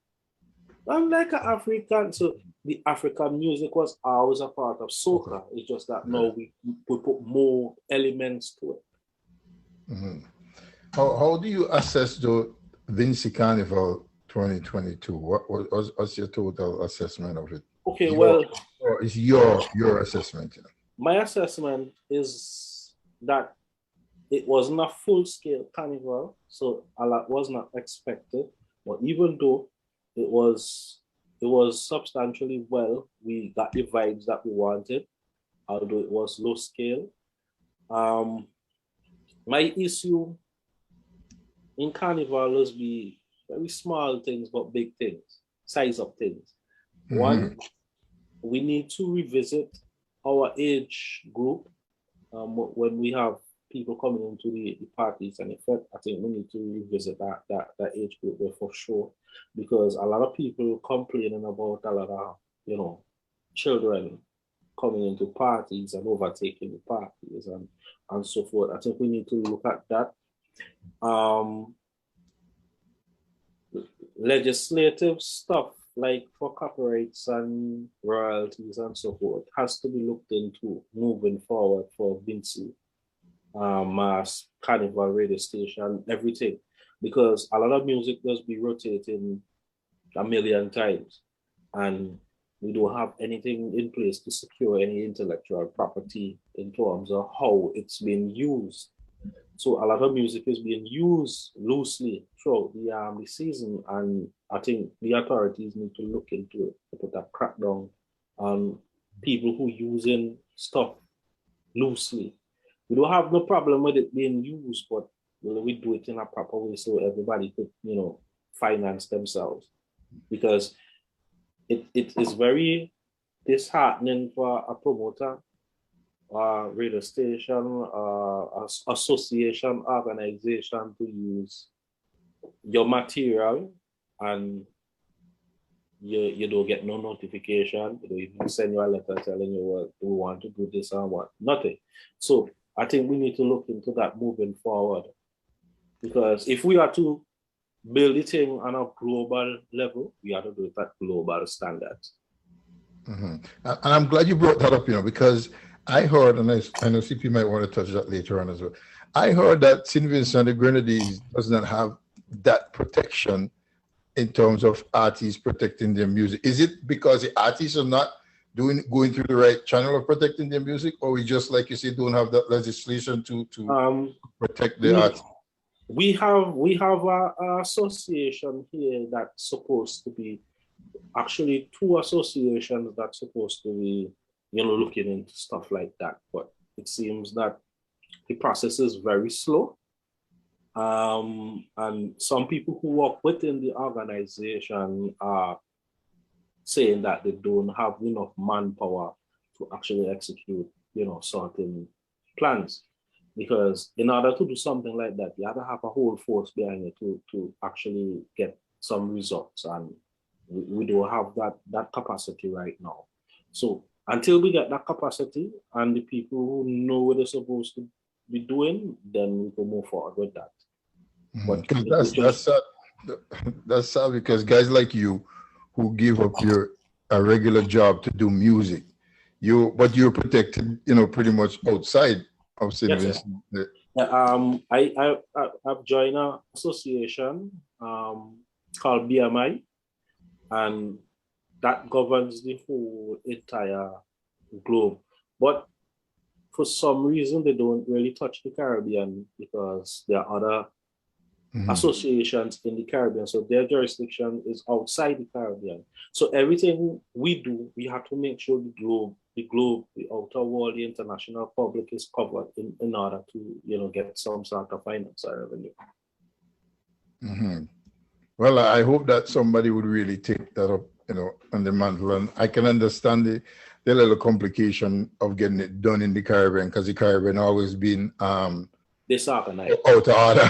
I'm like an African, so the African music was always a part of soca. It's just that now we put more elements to it. Mhm. How do you assess the Vinci Carnival 2022? What's your total assessment of it? Okay, well, It's your assessment. my assessment is that it wasn't a full-scale carnival, so a lot was not expected. But even though it was substantially well, we got the vibes that we wanted, although it was low scale. My issue in carnival is be very small things but big things, size of things. One, we need to revisit our age group when we have people coming into the parties, and in fact, I think we need to revisit that age group there for sure, because a lot of people complaining about a lot of children coming into parties and overtaking the parties and so forth. I think we need to look at that. Legislative stuff like for copyrights and royalties and so forth has to be looked into moving forward for Vinci, Mass, Carnival radio station, everything, because a lot of music does be rotating a million times, and we don't have anything in place to secure any intellectual property in terms of how it's being used. So a lot of music is being used loosely throughout the season, and I think the authorities need to look into it to put a crackdown on people who using stuff loosely. We don't have no problem with it being used, but we do it in a proper way so everybody could, finance themselves. Because it is very disheartening for a promoter, radio station, association, organization to use your material and you don't get no notification. You don't even send you a letter telling you what we want to do this or what. Nothing. So I think we need to look into that moving forward. Because if we are to build it on a global level, we have to do it at global standards. And I'm glad you brought that up, because I heard, and I know CP might want to touch that later on as well. I heard that St. Vincent and the Grenadines does not have that protection in terms of artists protecting their music. Is it because the artists are not going through the right channel of protecting their music, or we just, like you say, don't have that legislation to protect the artists? We have a association here that's supposed to be, actually two associations that's supposed to be, looking into stuff like that. But it seems that the process is very slow. And some people who work within the organization are saying that they don't have enough manpower to actually execute, certain plans. Because in order to do something like that, you have to have a whole force behind it to actually get some results. And we don't have that capacity right now. So until we get that capacity and the people who know what they're supposed to be doing, then we can move forward with that. But that's sad, because guys like you who give up a regular job to do music, but you're protected, pretty much outside of St. Vincent. I've joined an association called BMI, and that governs the whole entire globe. But for some reason, they don't really touch the Caribbean because there are other associations in the Caribbean. So their jurisdiction is outside the Caribbean. So everything we do, we have to make sure the outer world, the international public is covered in order to, get some sort of financial revenue. Well, I hope that somebody would really take that up, on the mantle. And I can understand the little complication of getting it done in the Caribbean, because the Caribbean always been disorganized, out of order,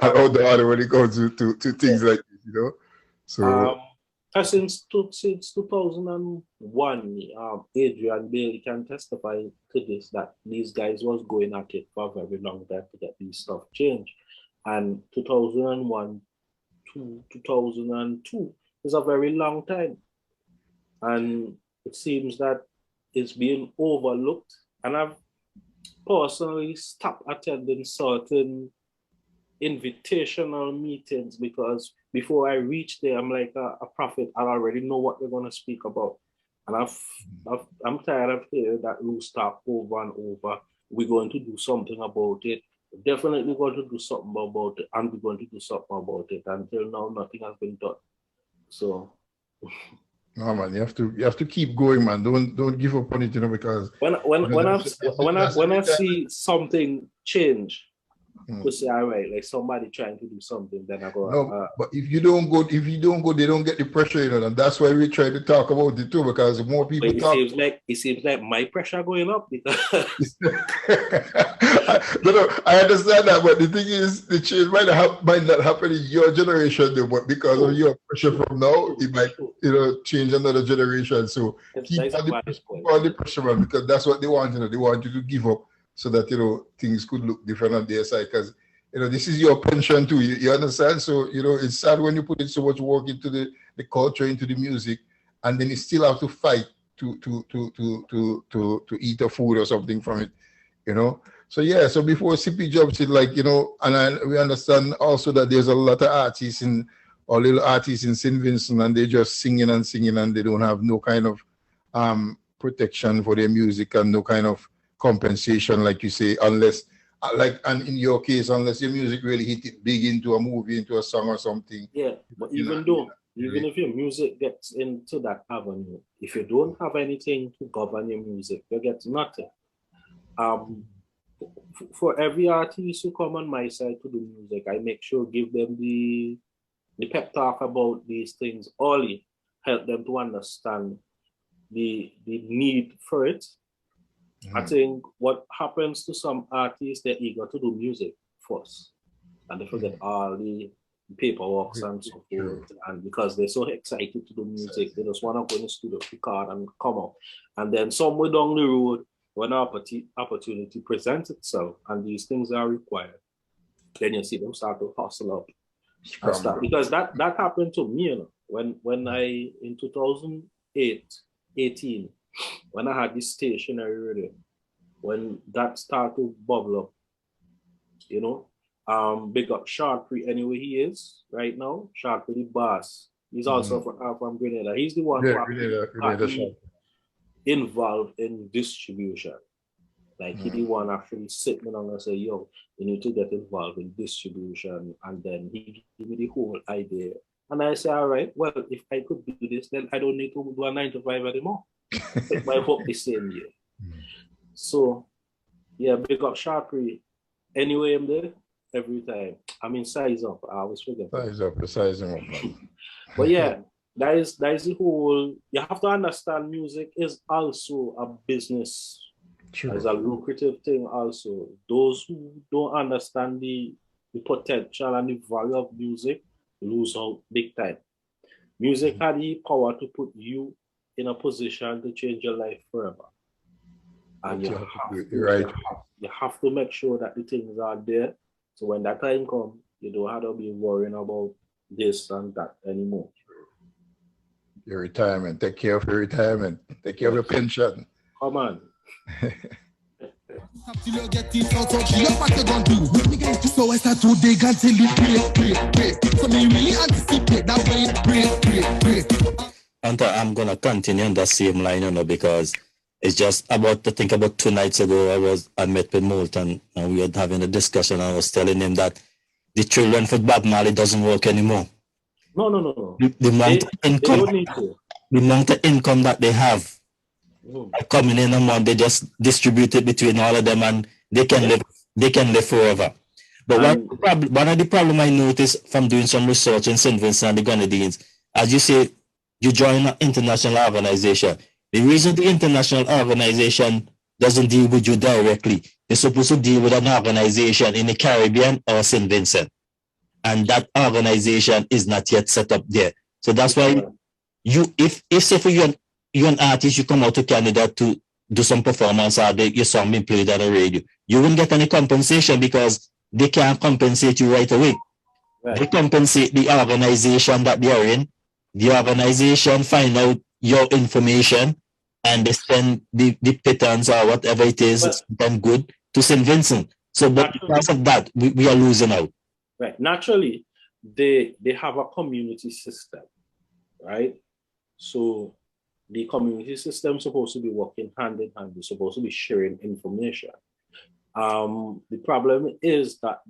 out of order when it comes to things like this, So since 2001, Adrian Bailey can testify to this, that these guys was going at it for a very long time to get these stuff changed. And 2001 to 2002 is a very long time. And it seems that it's being overlooked. And personally stop attending certain invitational meetings because before I reach there, I'm like a prophet. I already know what they're going to speak about. And I'm tired of hearing that loose talk over and over. We're going to do something about it. Definitely going to do something about it. And we're going to do something about it. Until now, nothing has been done. So... No man, you have to keep going, man. Don't give up on it, because when I see something change, to say all right, like somebody trying to do something, then I go. No, but if you don't go, they don't get the pressure, and that's why we try to talk about it too, because more people talk. It seems like my pressure going up because. No, I understand that, but the thing is, the change might not happen in your generation, though, but because of your pressure from now, it might change another generation. So keep on the pressure, man, because that's what they want. They want you to give up so that things could look different on their side, because this is your pension too. You understand? So it's sad when you put in so much work into the culture, into the music, and then you still have to fight to eat a food or something from it. So yeah, so before CP jumps in, we understand also that there's a lot of artists or little artists in St. Vincent, and they're just singing and singing, and they don't have no kind of protection for their music and no kind of compensation, like you say, unless, and in your case, unless your music really hit it big into a movie, into a song or something. Yeah, but even if your music gets into that avenue, if you don't have anything to govern your music, you get nothing. For every artist who come on my side to do music, I make sure give them the pep talk about these things early, help them to understand the need for it. I think what happens to some artists, they're eager to do music first, and they forget all the paperwork and so forth. And because they're so excited to do music, they just want to go in the studio, record, and come out. And then somewhere down the road, when an opportunity presents itself and these things are required, then you see them start to hustle up. Because that happened to me, when I, in 2018, when I had this stationary radio, when that started to bubble up, big up Sharpie anyway he is right now. Sharpie the boss. He's also from Grenada. He's the one who involved in distribution. Like he the one actually sit me down and say, yo, you need to get involved in distribution. And then he gave me the whole idea. And I say, all right, well, if I could do this, then I don't need to do a 9 to 5 anymore. Take my hope the same year. So, yeah, big up Sharpie. Anyway, I'm there every time. I mean, size up. I always forget. Size up. But yeah, that is the whole. You have to understand music is also a business. True. It's a lucrative thing also. Those who don't understand the potential and the value of music lose out big time. Music had the power to put you in a position to change your life forever. And you have to make sure that the things are there. So when that time comes, you don't have to be worrying about this and that anymore. Your retirement. Take care of your retirement. Take care of your pension. Come on. So I start to dig until it break. So me really anticipate that way break. And I'm gonna continue on that same line, because it's just about to think about 2 nights ago. I met with Moulton and we were having a discussion, and I was telling him that the children for Bob Marley doesn't work anymore. No. The amount of income that they have coming in a month, they just distribute it between all of them, and they can live forever. But one of the problem I noticed from doing some research in St. Vincent and the Grenadines, as you say, you join an international organization. The reason the international organization doesn't deal with you directly, they're supposed to deal with an organization in the Caribbean or St. Vincent. And that organization is not yet set up there. So that's why if say for you're an artist, you come out to Canada to do some performance, or your song being played on the radio, you won't get any compensation because they can't compensate you right away. Right. They compensate the organization that they are in. The organization find out your information and they send the pittance or whatever it is, them good to St. Vincent. So, but because of that, we are losing out. Right. Naturally, they have a community system, right? So the community system is supposed to be working hand in hand. They're supposed to be sharing information. The problem is that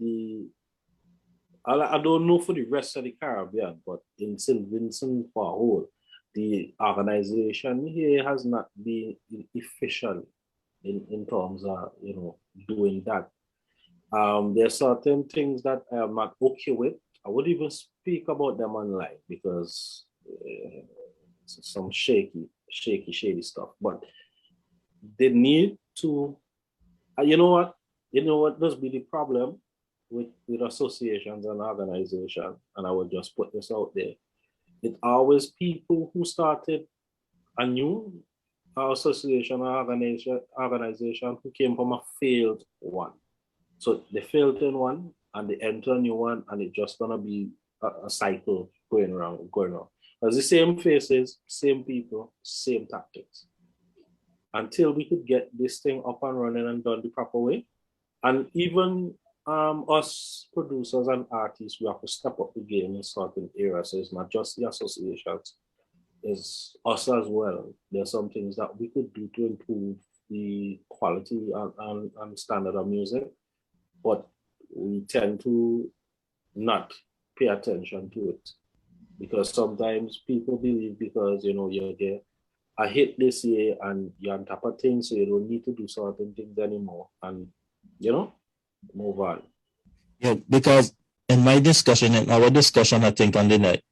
I don't know for the rest of the Caribbean, but in St. Vincent for a whole, the organization here has not been efficient in terms of, you know, doing that. There are certain things that I am not okay with. I would even speak about them online because some shady stuff. But they need to, you know what does be the problem with associations and organizations, and I will just put this out there. It's always people who started a new association or organization who came from a failed one. So they failed in one and they enter a new one, and it's just gonna be a cycle going around. It's the same faces, same people, same tactics. Until we could get this thing up and running and done the proper way. And even us producers and artists, we have to step up the game in certain areas. So it's not just the associations, it's us as well. There's some things that we could do to improve the quality and standard of music, but we tend to not pay attention to it. Because sometimes people believe because, you know, you're there, I hit this year and you're on top of things, so you don't need to do certain things anymore. And, you know, move on. Yeah, because in our discussion, I think on the night,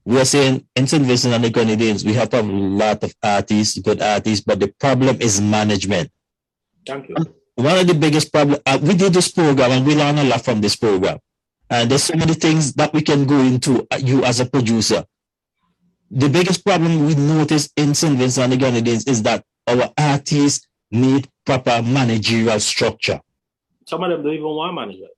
we are saying in St. Vincent and the Grenadines, we have a lot of artists, good artists, but the problem is management. Thank you. One of the biggest problems, we did this program and we learned a lot from this program. And there's so many things that we can go into, you as a producer. The biggest problem we notice in St. Vincent and the Grenadines is that our artists need proper managerial structure. Some of them don't even want managers.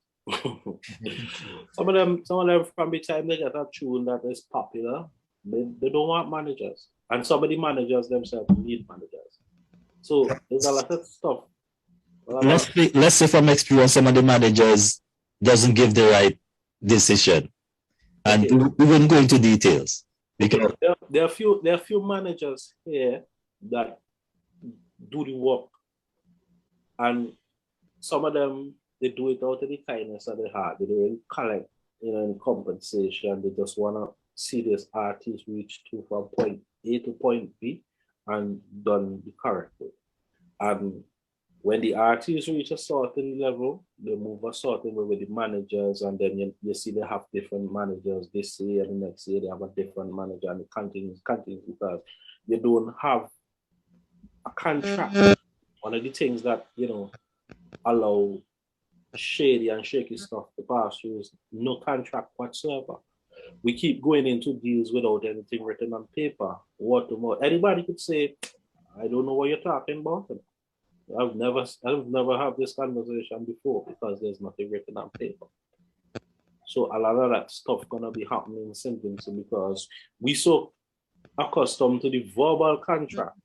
some of them from the time they get a tune that is popular, they don't want managers. And some of the managers themselves need managers. So there's a lot of stuff. Let's say from experience, some of the managers doesn't give the right decision. And okay, we won't go into details. Because there are few managers here that do the work, and some of them, they do it out of the kindness of their heart. They don't really collect, you know, in compensation. They just want to see this artist reach from point A to point B and done the correct way. And when the artists reach a certain level, they move a certain way with the managers, and then you see they have different managers this year, and the next year they have a different manager, and it continues because you don't have a contract. One of the things that, you know, allow shady and shaky stuff to pass through is no contract whatsoever. We keep going into deals without anything written on paper. What more? Anybody could say, I don't know what you're talking about. I've never had this conversation before because there's nothing written on paper. So a lot of that stuff gonna be happening in St. Vincent because we so accustomed to the verbal contract,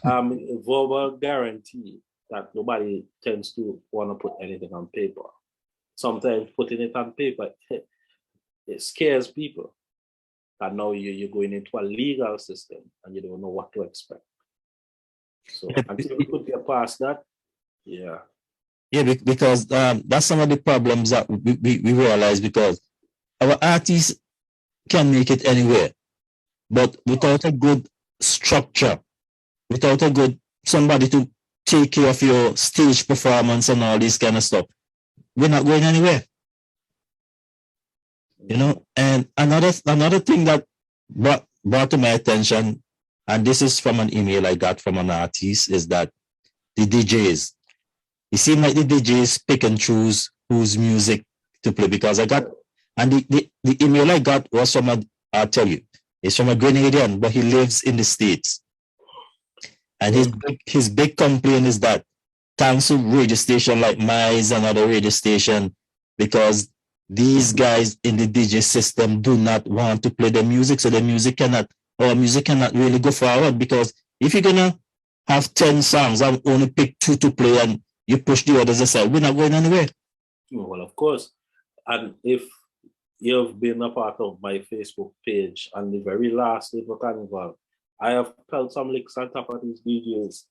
verbal guarantee, that nobody tends to want to put anything on paper. Sometimes putting it on paper, it scares people. And now you're going into a legal system and you don't know what to expect. So until we could get past that, yeah. Yeah, because that's some of the problems that we realize, because our artists can make it anywhere, but without a good structure, without a good somebody to take care of your stage performance and all this kind of stuff, we're not going anywhere. You know, and another thing that brought to my attention, and this is from an email I got from an artist, is that the DJs, it seems like the DJs pick and choose whose music to play, because I got, and the email I got was from I'll tell you, it's from a Grenadian, but he lives in the States. And his big complaint is that thanks to radio station like Mize and other radio station, because these guys in the DJ system do not want to play the music, so the music cannot our music cannot really go forward, because if you're gonna have 10 songs and only pick 2 to play and you push the others aside, we're not going anywhere. Well, of course. And if you've been a part of my Facebook page and the very last day for Carnival, I have felt some licks on top of these DJs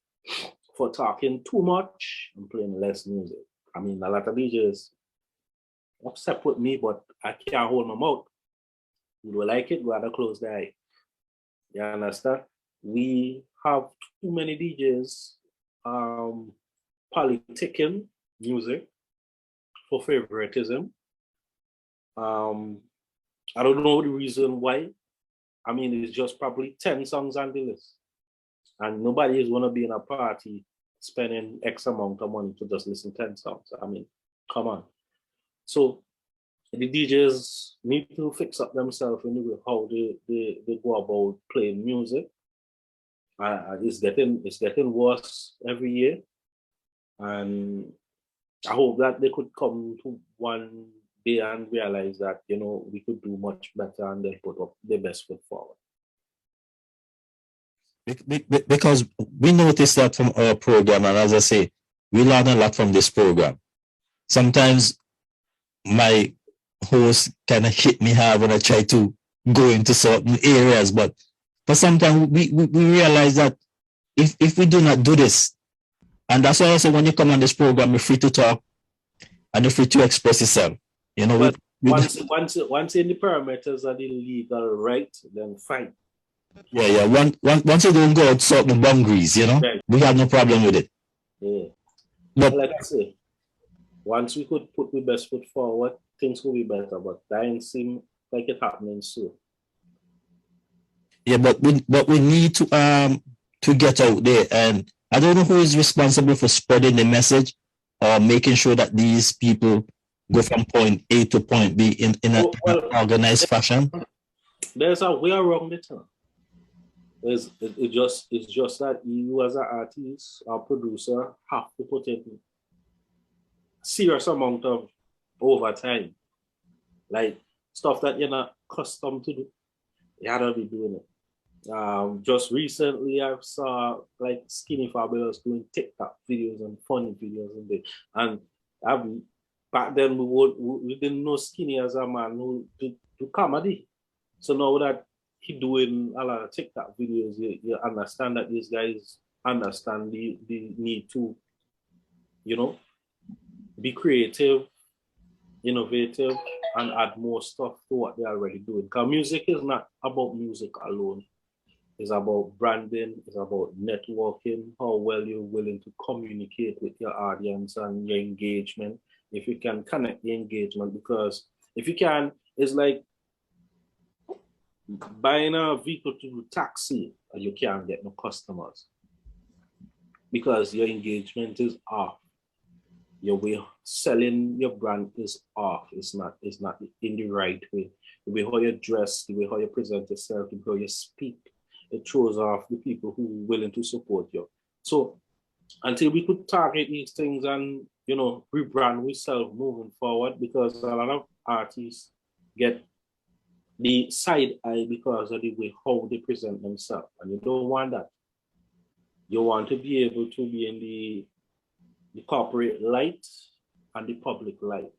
for talking too much and playing less music. I mean, a lot of DJs upset with me, but I can't hold my mouth. You don't like it, rather close the eye. You understand? We have too many DJs politicking music for favoritism. I don't know the reason why. I mean, it's just probably 10 songs on the list. And nobody is going to be in a party spending X amount of money to just listen to 10 songs. I mean, come on. So the DJs need to fix up themselves in the way how they go about playing music. It's getting worse every year. And I hope that they could come to one day and realize that, you know, we could do much better and then put up the best foot forward. Because we noticed that from our program, and as I say, we learn a lot from this program. Sometimes my host kind of hit me hard when I try to go into certain areas, but sometimes we realize that if we do not do this, and that's why I say when you come on this program, you're free to talk and you're free to express yourself. You know, but once in the parameters are the legal right, then fine. Yeah. Once you don't go outside the boundaries, you know, right, we have no problem with it. Yeah. But like I say, once we could put the best foot forward, things will be better. But that ain't seem like it happening soon. Yeah, but we need to get out there, and I don't know who is responsible for spreading the message or making sure that these people go from point A to point B in an organized fashion. There's a way around it. It's just that you as an artist or producer have to put in serious amount of overtime. Like stuff that you're not accustomed to do. You gotta be doing it. Just recently I saw like Skinny Fabulous doing TikTok videos and funny videos and back then we didn't know Skinny as a man who do comedy. So now that he doing a lot of TikTok videos, you understand that these guys understand the need to, you know, be creative, innovative, and add more stuff to what they're already doing. Because music is not about music alone. It's about branding, it's about networking, how well you're willing to communicate with your audience and your engagement. If you can connect the engagement, because if you can, it's like buying a vehicle to do taxi and you can't get no customers because your engagement is off. Your way of selling your brand is off. It's not in the right way. The way how you dress, the way how you present yourself, the way how you speak, it throws off the people who are willing to support you. So until we could target these things and, you know, rebrand ourselves moving forward, because a lot of artists get the side eye because of the way how they present themselves. And you don't want that. You want to be able to be in the corporate light and the public light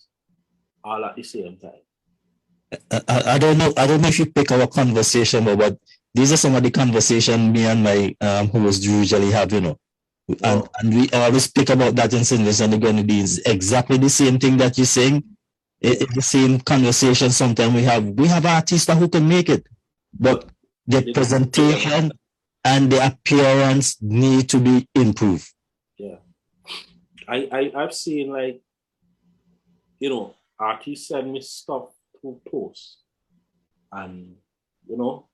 all at the same time. I don't know if you pick our conversation, but these are some of the conversation me and my host usually have, you know. And we always speak about that in English, and they're going to be exactly the same thing that you're saying. It's the same conversation. Sometimes we have artists who can make it, but the presentation and the appearance need to be improved. Yeah, I've seen, like, you know, artists send me stuff through posts, and you know,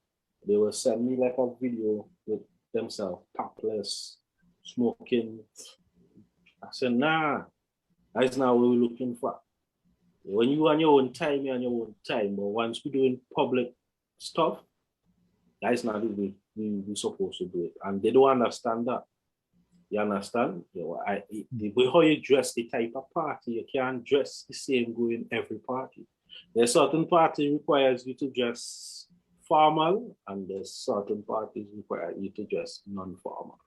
they will send me like a video with themselves topless, smoking. I said, nah, that's not what we're looking for. When you on your own time, you're on your own time. But once we're doing public stuff, that's not the way we're supposed to do it. And they don't understand that. You understand? You know, the way how you dress, the type of party, you can't dress the same going every party. There's certain party requires you to dress formal, and there's certain parties require you to dress non-formal.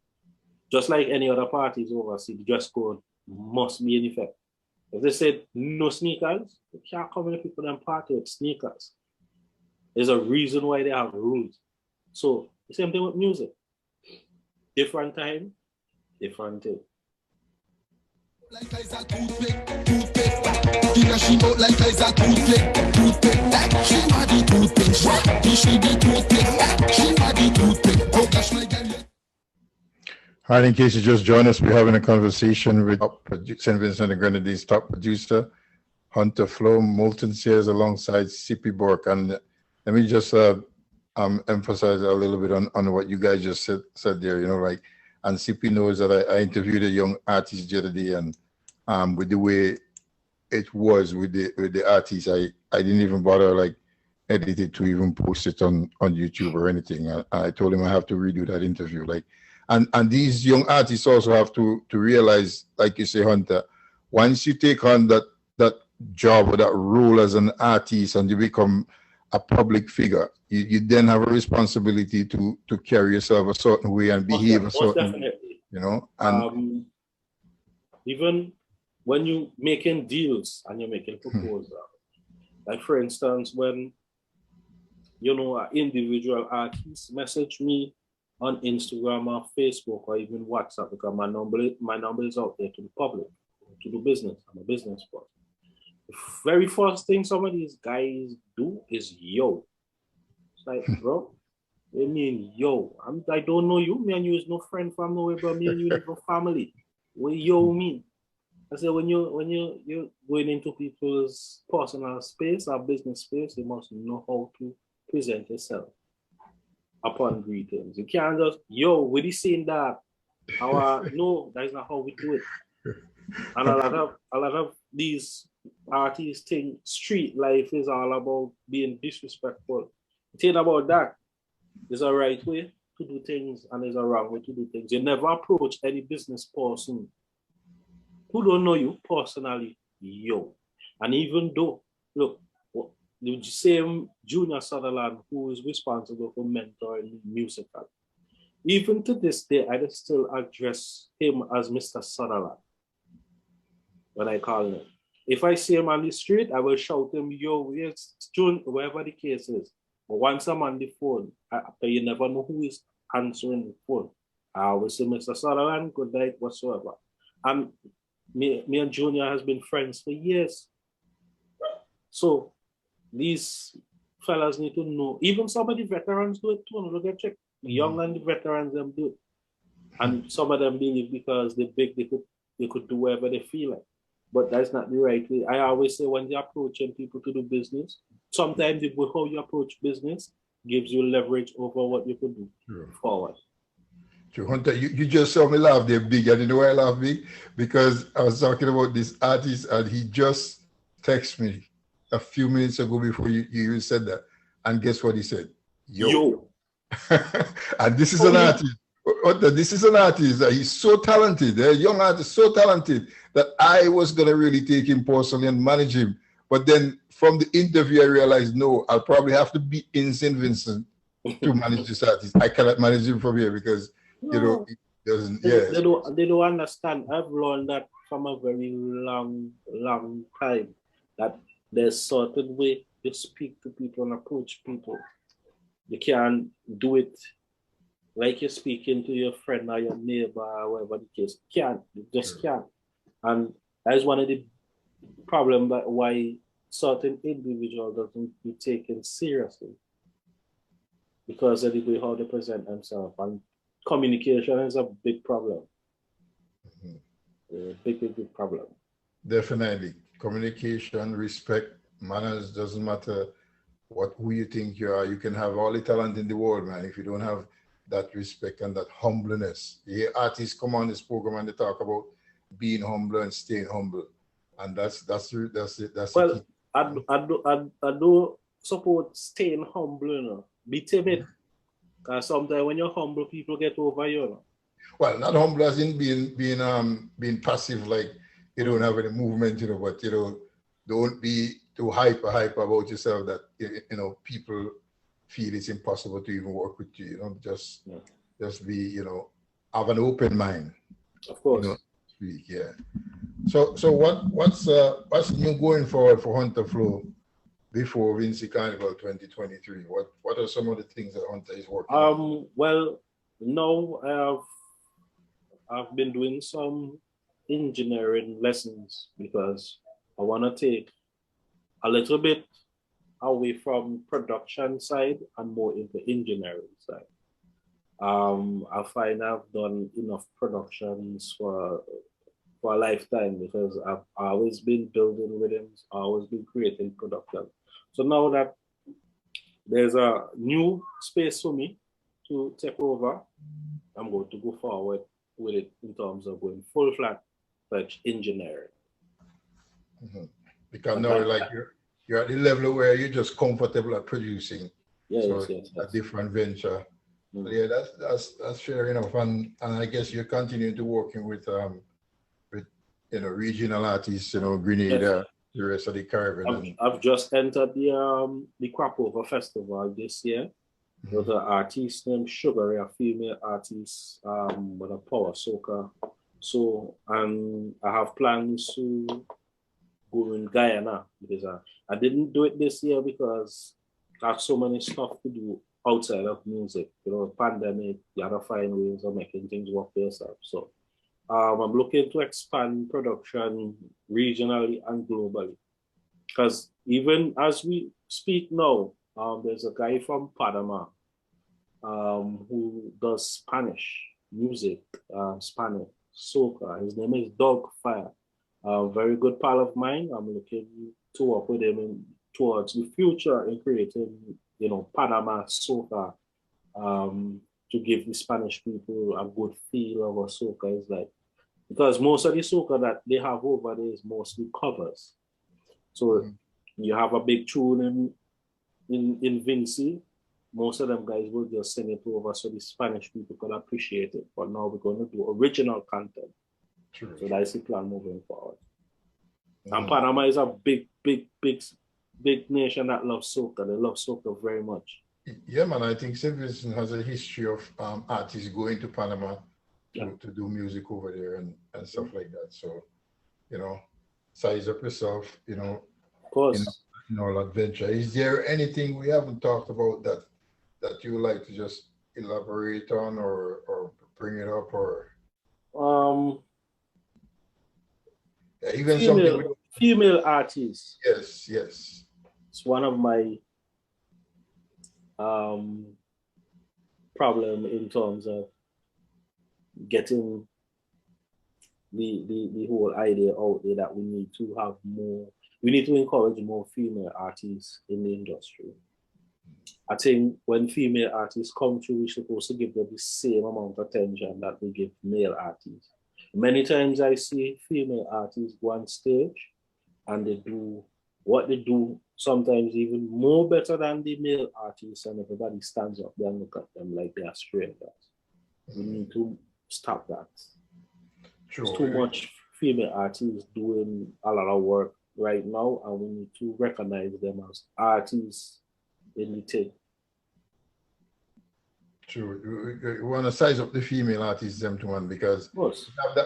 Just like any other parties overseas, the dress code must be in effect. If they said no sneakers, you can't come in people and party with sneakers. There's a reason why they have rules. So the same thing with music. Different time, different thing. Like I's a toothpick. She out like I's a toothpick. She had the toothpick. She the toothpick. She had the toothpick. Oh gosh, my girl. All right, in case you just joined us, we're having a conversation with St. Vincent and Grenadines top producer, Huntta Flow, Molten Sears, alongside CP Bork. And let me just emphasize a little bit on what you guys just said there, you know, like, and CP knows that I interviewed a young artist the other day, and with the way it was with the artist, I didn't even bother like edit it to even post it on YouTube or anything. I told him I have to redo that interview, like. And these young artists also have to realize, like you say, Hunter, once you take on that job or that role as an artist and you become a public figure, you then have a responsibility to carry yourself a certain way and behave a certain way, you know. And even when you making deals and you're making proposals, like for instance, when you know an individual artist message me on Instagram or Facebook or even WhatsApp, because my number is out there to the public, to do business. I'm a business person. The very first thing some of these guys do is yo. It's like, bro, they mean yo. I don't know you. Me and you is no friend from nowhere, but me and you is no family. What yo mean? I said when you're going into people's personal space or business space, you must know how to present yourself upon greetings. You can't just, yo, we the saying that. No, that is not how we do it. And a lot of these artists think street life is all about being disrespectful. The thing about that, there's a right way to do things and there's a wrong way to do things. You never approach any business person who don't know you personally, yo. And even though, look, the same Junior Sutherland who is responsible for mentoring me musically, even to this day, I still address him as Mr. Sutherland when I call him. If I see him on the street, I will shout him, yo, yes, June, wherever the case is. But once I'm on the phone, you never know who is answering the phone. I will say, Mr. Sutherland, good night, whatsoever. And me and Junior has been friends for years. So these fellas need to know. Even some of the veterans do it too. Look at check. The young and the veterans them do it. And some of them believe because they're big, they could do whatever they feel like. But that's not the right way. I always say when you're approaching people to do business, sometimes the way how you approach business gives you leverage over what you could do forward. True. Hunter, you just saw me laugh there big. And you know why I laugh big? Because I was talking about this artist and he just texted me a few minutes ago before you said that. And guess what he said? Yo. And this is an artist. This is an artist. He's so talented. A young artist, so talented that I was going to really take him personally and manage him. But then from the interview, I realized, no, I'll probably have to be in St. Vincent to manage this artist. I cannot manage him from here because, you know, it doesn't, They don't understand. I've learned that from a very long time, that there's certain way you speak to people and approach people. You can't do it like you're speaking to your friend or your neighbor or whatever the case. You just can't. And that's one of the problems that why certain individuals doesn't be taken seriously, because of the way how they present themselves. And communication is a big problem. A big problem. Definitely. Communication, respect, manners, doesn't matter who you think you are. You can have all the talent in the world, man. If you don't have that respect and that humbleness. You hear artists come on this program and they talk about being humble and staying humble. And that's well, I do support staying humble, you know. Be timid. Because sometimes when you're humble, people get over you, you know. Well, not humble as in being passive, like you don't have any movement, you know, but you know, don't be too hyper about yourself that you know people feel it's impossible to even work with you. You know, just be, you know, have an open mind. Of course. You know, speak, yeah. So what's new going forward for Huntta Flow before Vincy Carnival 2023? What are some of the things that Huntta is working on? Well, now I've been doing some engineering lessons because I want to take a little bit away from production side and more into engineering side. I find I've done enough productions for a lifetime because I've always been building rhythms, always been creating production. So now that there's a new space for me to take over, I'm going to go forward with it in terms of going full-fledged engineering. Mm-hmm. Because now, like you're at the level where you're just comfortable at producing. Yes. A different venture. Mm-hmm. Yeah, that's fair enough. And I guess you're continuing to working with you know, regional artists, you know, Grenada, the rest of the Caribbean. I've just entered the Crop Over Festival this year. Mm-hmm. There's an artist named Sugar, a female artist with a power soca. So, and I have plans to go in Guyana because I didn't do it this year because I have so many stuff to do outside of music. You know, pandemic, you gotta find ways of making things work for yourself. So I'm looking to expand production regionally and globally. Because even as we speak now, there's a guy from Panama who does Spanish music, Spanish soca. His name is Dog Fire. A very good pal of mine. I'm looking to work with him towards the future in creating, you know, Panama soca to give the Spanish people a good feel of what soca is like. Because most of the soca that they have over there is mostly covers. So you have a big tune in Vincy, most of them guys will just sing it over so the Spanish people can appreciate it. But now we're going to do original content. True. So that's the plan moving forward. And Panama is a big nation that loves soca. They love soca very much. Yeah, man. I think St. Vincent has a history of artists going to Panama to do music over there and stuff like that. So, you know, size up yourself, you know, of course, in our adventure. Is there anything we haven't talked about that you would like to just elaborate on or bring it up or even female artists? Yes. It's one of my problem in terms of getting the whole idea out there that we need to have more, we need to encourage more female artists in the industry. I think when female artists come through, we're supposed to give them the same amount of attention that we give male artists. Many times I see female artists go on stage and they do what they do, sometimes even more better than the male artists, and everybody stands up there and look at them like they are strangers. We need to stop that. True. There's too much female artists doing a lot of work right now, and we need to recognize them as artists in the thing. True. We want to size up the female artists them to one, because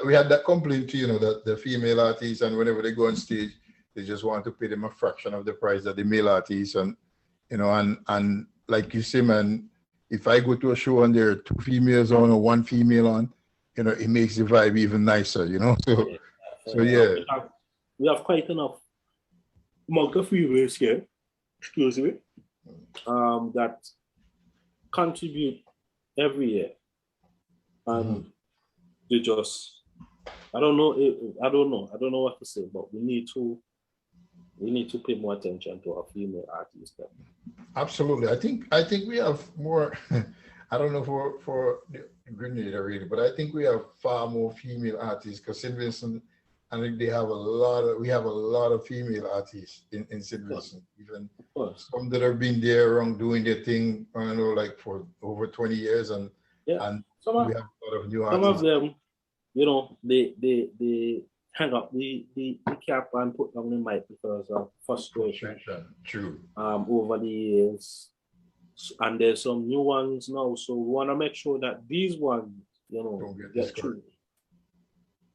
we had that complaint, you know, that the female artists, and whenever they go on stage, they just want to pay them a fraction of the price that the male artists, and you know, and like you say, man, if I go to a show and there are 2 females on or 1 female on, you know, it makes the vibe even nicer, you know. So yeah. We have quite enough amount of females here, excuse me, that contribute every year, and they just, I don't know what to say, but we need to pay more attention to our female artists. Absolutely. I think we have more. I don't know for Grenada really, but I think we have far more female artists, because St. Vincent, I think we have a lot of female artists in St. Vincent, even some that have been there around doing their thing, I don't know, like for over 20 years, and we have a lot of new artists. Some of them, you know, they hang up the cap and put down the mic because of frustration. True. Over the years, And there's some new ones now, so we want to make sure that these ones, get through.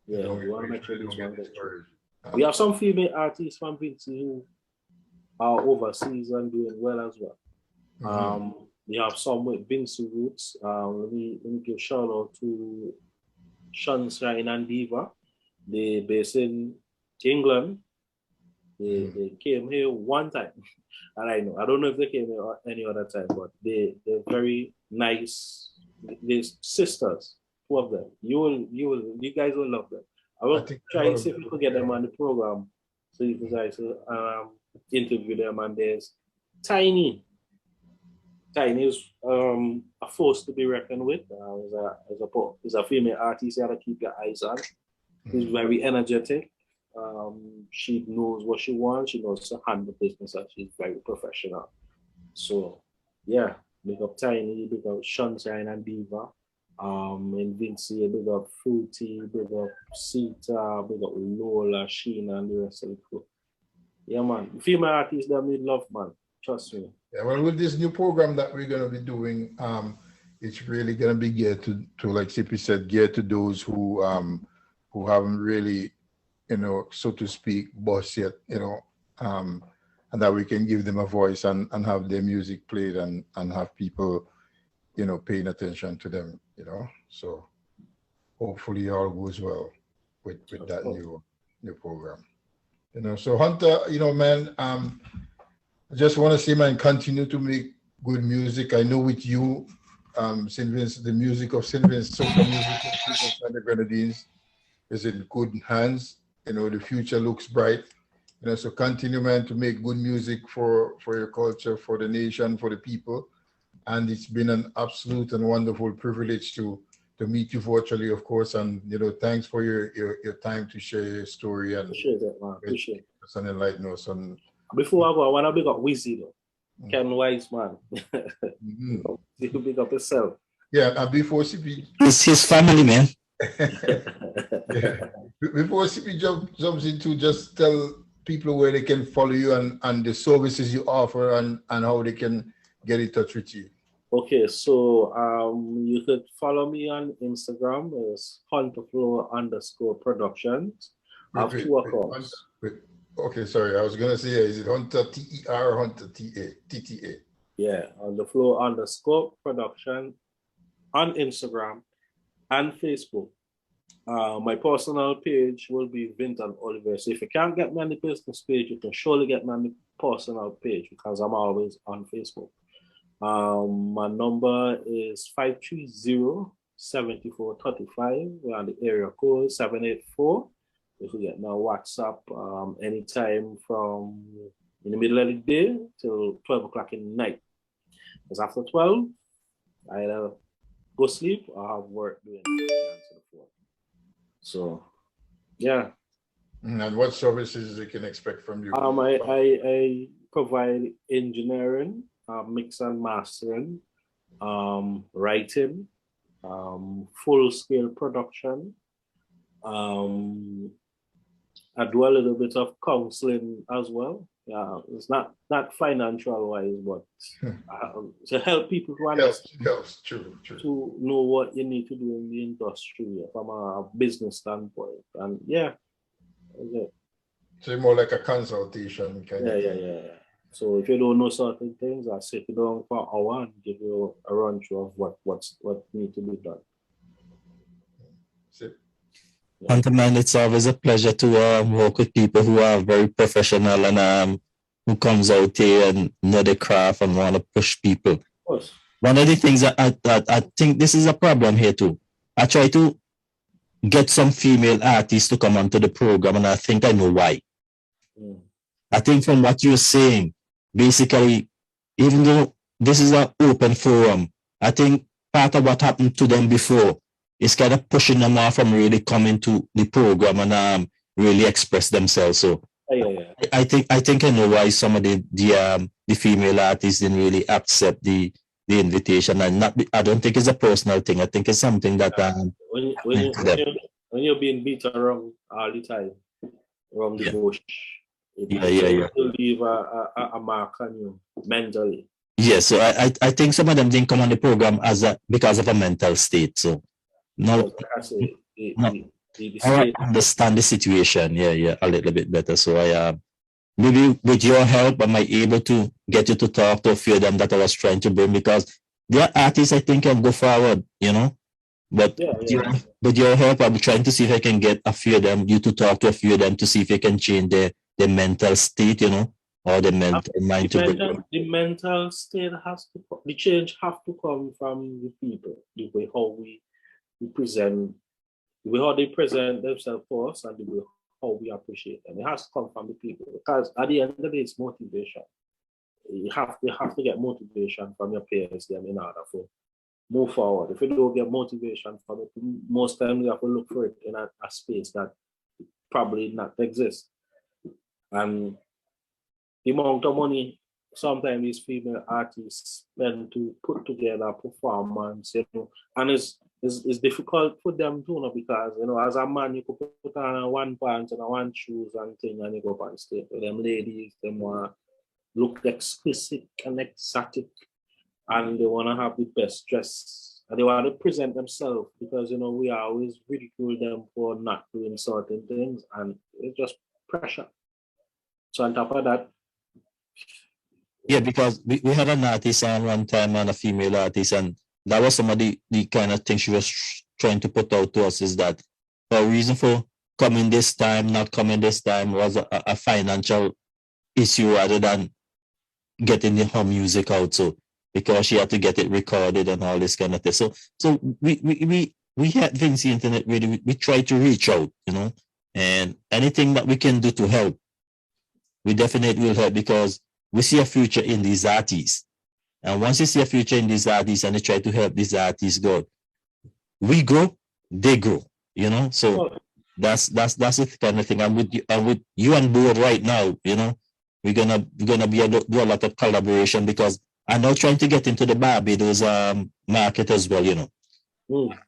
Yeah, we want to make sure these ones get through. We have some female artists from Vincy who are overseas and doing well as well. We have some with Vincy roots. Let me give shout out to Sunshine and Diva. They based in England. They came here one time. And I don't know if they came here any other time, but they're very nice. They're sisters, two of them. You guys will love them. I will try and see if we could get them on the program so you guys will interview them. And there's Tiny. Tiny is a force to be reckoned with. As a female artist, you have to keep your eyes on. She's very energetic. She knows what she wants. She knows to handle business, and she's very professional. So, yeah, big up Tiny, big up Sunshine and Diva, and Vincy, big up Fruity, big up Sita, big up Lola, Sheena, and the rest of the crew. Yeah, man. Female artists that need love, man. Trust me. Yeah, well, with this new program that we're going to be doing, it's really going to be geared to like Sippy said, geared to those who haven't really, so to speak, boss yet, and that we can give them a voice and have their music played and have people, paying attention to them, So hopefully all goes well with that new program. So Huntta, man, I just want to say, man, continue to make good music. I know with you, St. Vincent, the music of St. Vincent, soca music and the Grenadines is in good hands. The future looks bright. So continue, man, to make good music for your culture, for the nation, for the people. And it's been an absolute and wonderful privilege to meet you virtually, of course. And thanks for your time to share your story and appreciate that, man. Appreciate it. And enlighten us on. Before I go, I want to big up Wizzy, though. Ken Wise, man. You can big up yourself. Yeah, and before CP... It's his family, man. Yeah. Before CP jumps into, just tell people where they can follow you and the services you offer and how they can get in touch with you. Okay, so you could follow me on Instagram. It's Huntta Flow _productions. I have two accounts. Okay, sorry. I was gonna say, is it Huntta TER or Huntta TTA? Yeah, on the Flow _production on Instagram and Facebook. My personal page will be Vinton Oliver. So if you can't get me on the business page, you can surely get me on the personal page because I'm always on Facebook. My number is 530-7435. We're on the area code 784. If you get my WhatsApp anytime from in the middle of the day till 12 o'clock in the night. Because after 12, I either go sleep or have work doing answer the phone. So, yeah. And what services they can expect from you? I provide engineering, mix and mastering, writing, full-scale production. I do a little bit of counseling as well. Yeah, it's not financial wise, but to help people to understand, true. to know what you need to do in the industry from a business standpoint. And yeah, okay. So more like a consultation kind of thing. Yeah. So if you don't know certain things, I sit you down for an hour and give you a run through of what needs to be done. Huntta, man, it's always a pleasure to work with people who are very professional and who comes out here and know the craft and want to push people. Of course. One of the things that I think this is a problem here too. I try to get some female artists to come onto the program, and I think I know why. I think from what you're saying, basically, even though this is an open forum, I think part of what happened to them before is kind of pushing them off from really coming to the program and really express themselves. So I think I know why some of the female artists didn't really accept the invitation, and I don't think it's a personal thing. I think it's something that when you're being beat around all the time around the bush, it will leave a mark on you mentally. Yes, so I think some of them didn't come on the program because of a mental state. So no, Like I say, no, the I state. understand the situation. Yeah, a little bit better. So I maybe with your help, am I able to get you to talk to a few of them that I was trying to bring, because they're artists I think can go forward, But Yeah. with your help, I'm trying to see if I can get a few of them, you to talk to a few of them to see if they can change their mental state, or the mental mind to bring them. The mental state the change have to come from the people, the way how we present, the way how they present themselves for us, and the way how we appreciate them. It has to come from the people, because at the end of the day, it's motivation. You have to get motivation from your peers them in order for move forward. If you don't get motivation from it, most times you have to look for it in a space that probably not exists. And the amount of money sometimes these female artists spend to put together a performance, and it's difficult for them too, because as a man you could put on one pants and one shoes and thing and you go up on stage. With them ladies, them want look exquisite and exotic, and they want to have the best dress, and they want to present themselves, because we always ridicule them for not doing certain things, and it's just pressure. So on top of that, yeah, because we had an artist on one time, and a female artist, and that was some of the kind of thing she was trying to put out to us, is that the reason for coming this time, not coming this time, was a financial issue rather than getting her music out. So because she had to get it recorded and all this kind of thing. So we had Vincy Internet Radio. We try to reach out, and anything that we can do to help, we definitely will help, because we see a future in these artists. And once you see a future in these artists and you try to help these artists go, we grow, they grow, So that's the kind of thing. And with you on board right now, we're gonna do a lot of collaboration, because I'm now trying to get into the Barbados market as well,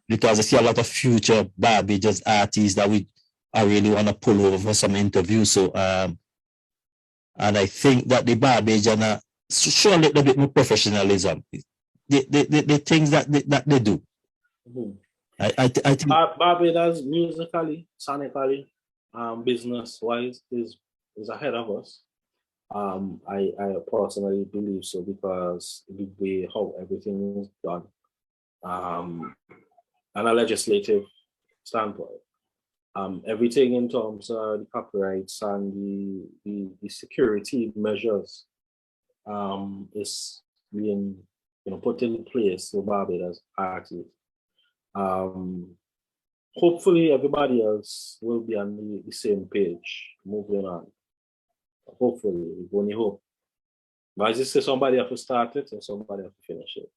because I see a lot of future Barbados artists that I really want to pull over for some interviews. So and I think that the Barbadians show a little bit more professionalism. The things that they do. Mm-hmm. I think Barbados musically, sonically, business wise is ahead of us. I personally believe so, because the way how everything is done, and a legislative standpoint, everything in terms of the copyrights and the security measures, is being put in place for Barbados artists. Hopefully everybody else will be on the same page moving on. Hopefully, we only hope. But as you say, somebody have to start it and somebody have to finish it.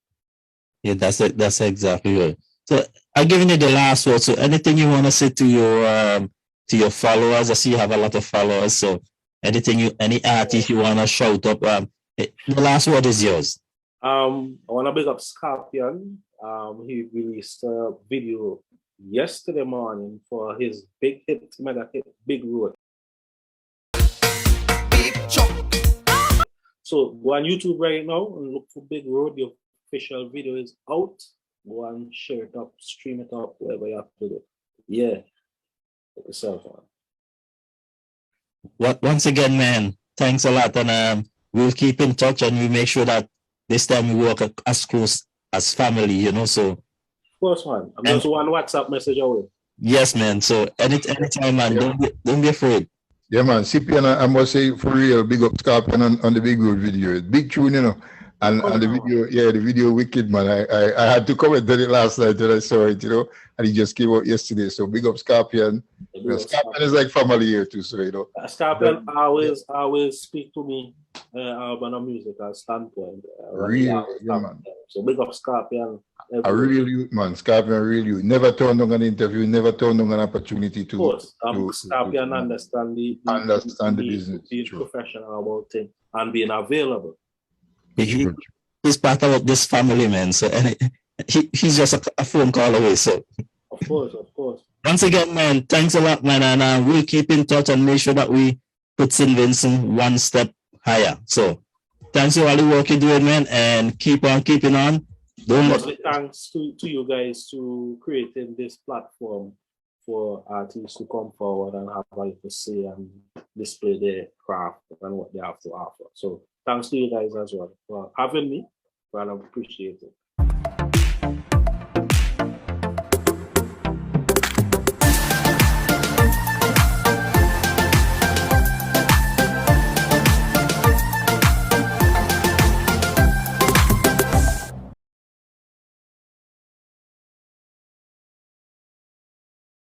Yeah, that's exactly right. So I'm giving you the last word. So anything you want to say to your followers? I see you have a lot of followers. So any artist you want to shout up, the last word is yours. I want to big up Scorpion. He released a video yesterday morning for his big hit, Big Road. So go on YouTube right now and look for Big Road. The official video is out. Go and share it up, stream it up, whatever you have to do. Yeah. Put yourself on. Once again, man, thanks a lot. And we'll keep in touch, and we make sure that this time we work as close as family, So of course, man. I'm just one WhatsApp message away. Yes, man. So anytime, man, don't be afraid. Yeah, man. CPN, I must say, for real, big up Scorpion on the Big Road video. Big tune, And the video, the video wicked, man. I had to comment on it last night when I saw it, and it just came out yesterday. So big up Scorpion. Scorpion is like family here too, so Scorpion always speak to me on a musical standpoint. Really, yeah, man. So big up Scorpion. A real youth, man. Scorpion, real youth. Never turned down an interview, never turned down an opportunity to. Of course, Scorpion understand the business. Being professional about things and being available. He's part of this family, man. So he's just a phone call away. So of course. Once again, man, thanks a lot, man, and we'll keep in touch and make sure that we put St. Vincent one step higher. So Thanks for all the work you're doing, man, and keep on keeping on. Don't let Thanks to you guys to creating this platform for artists to come forward and have a little say and display their craft and what they have to offer. So thanks to you guys as well for having me. Well, I appreciate it.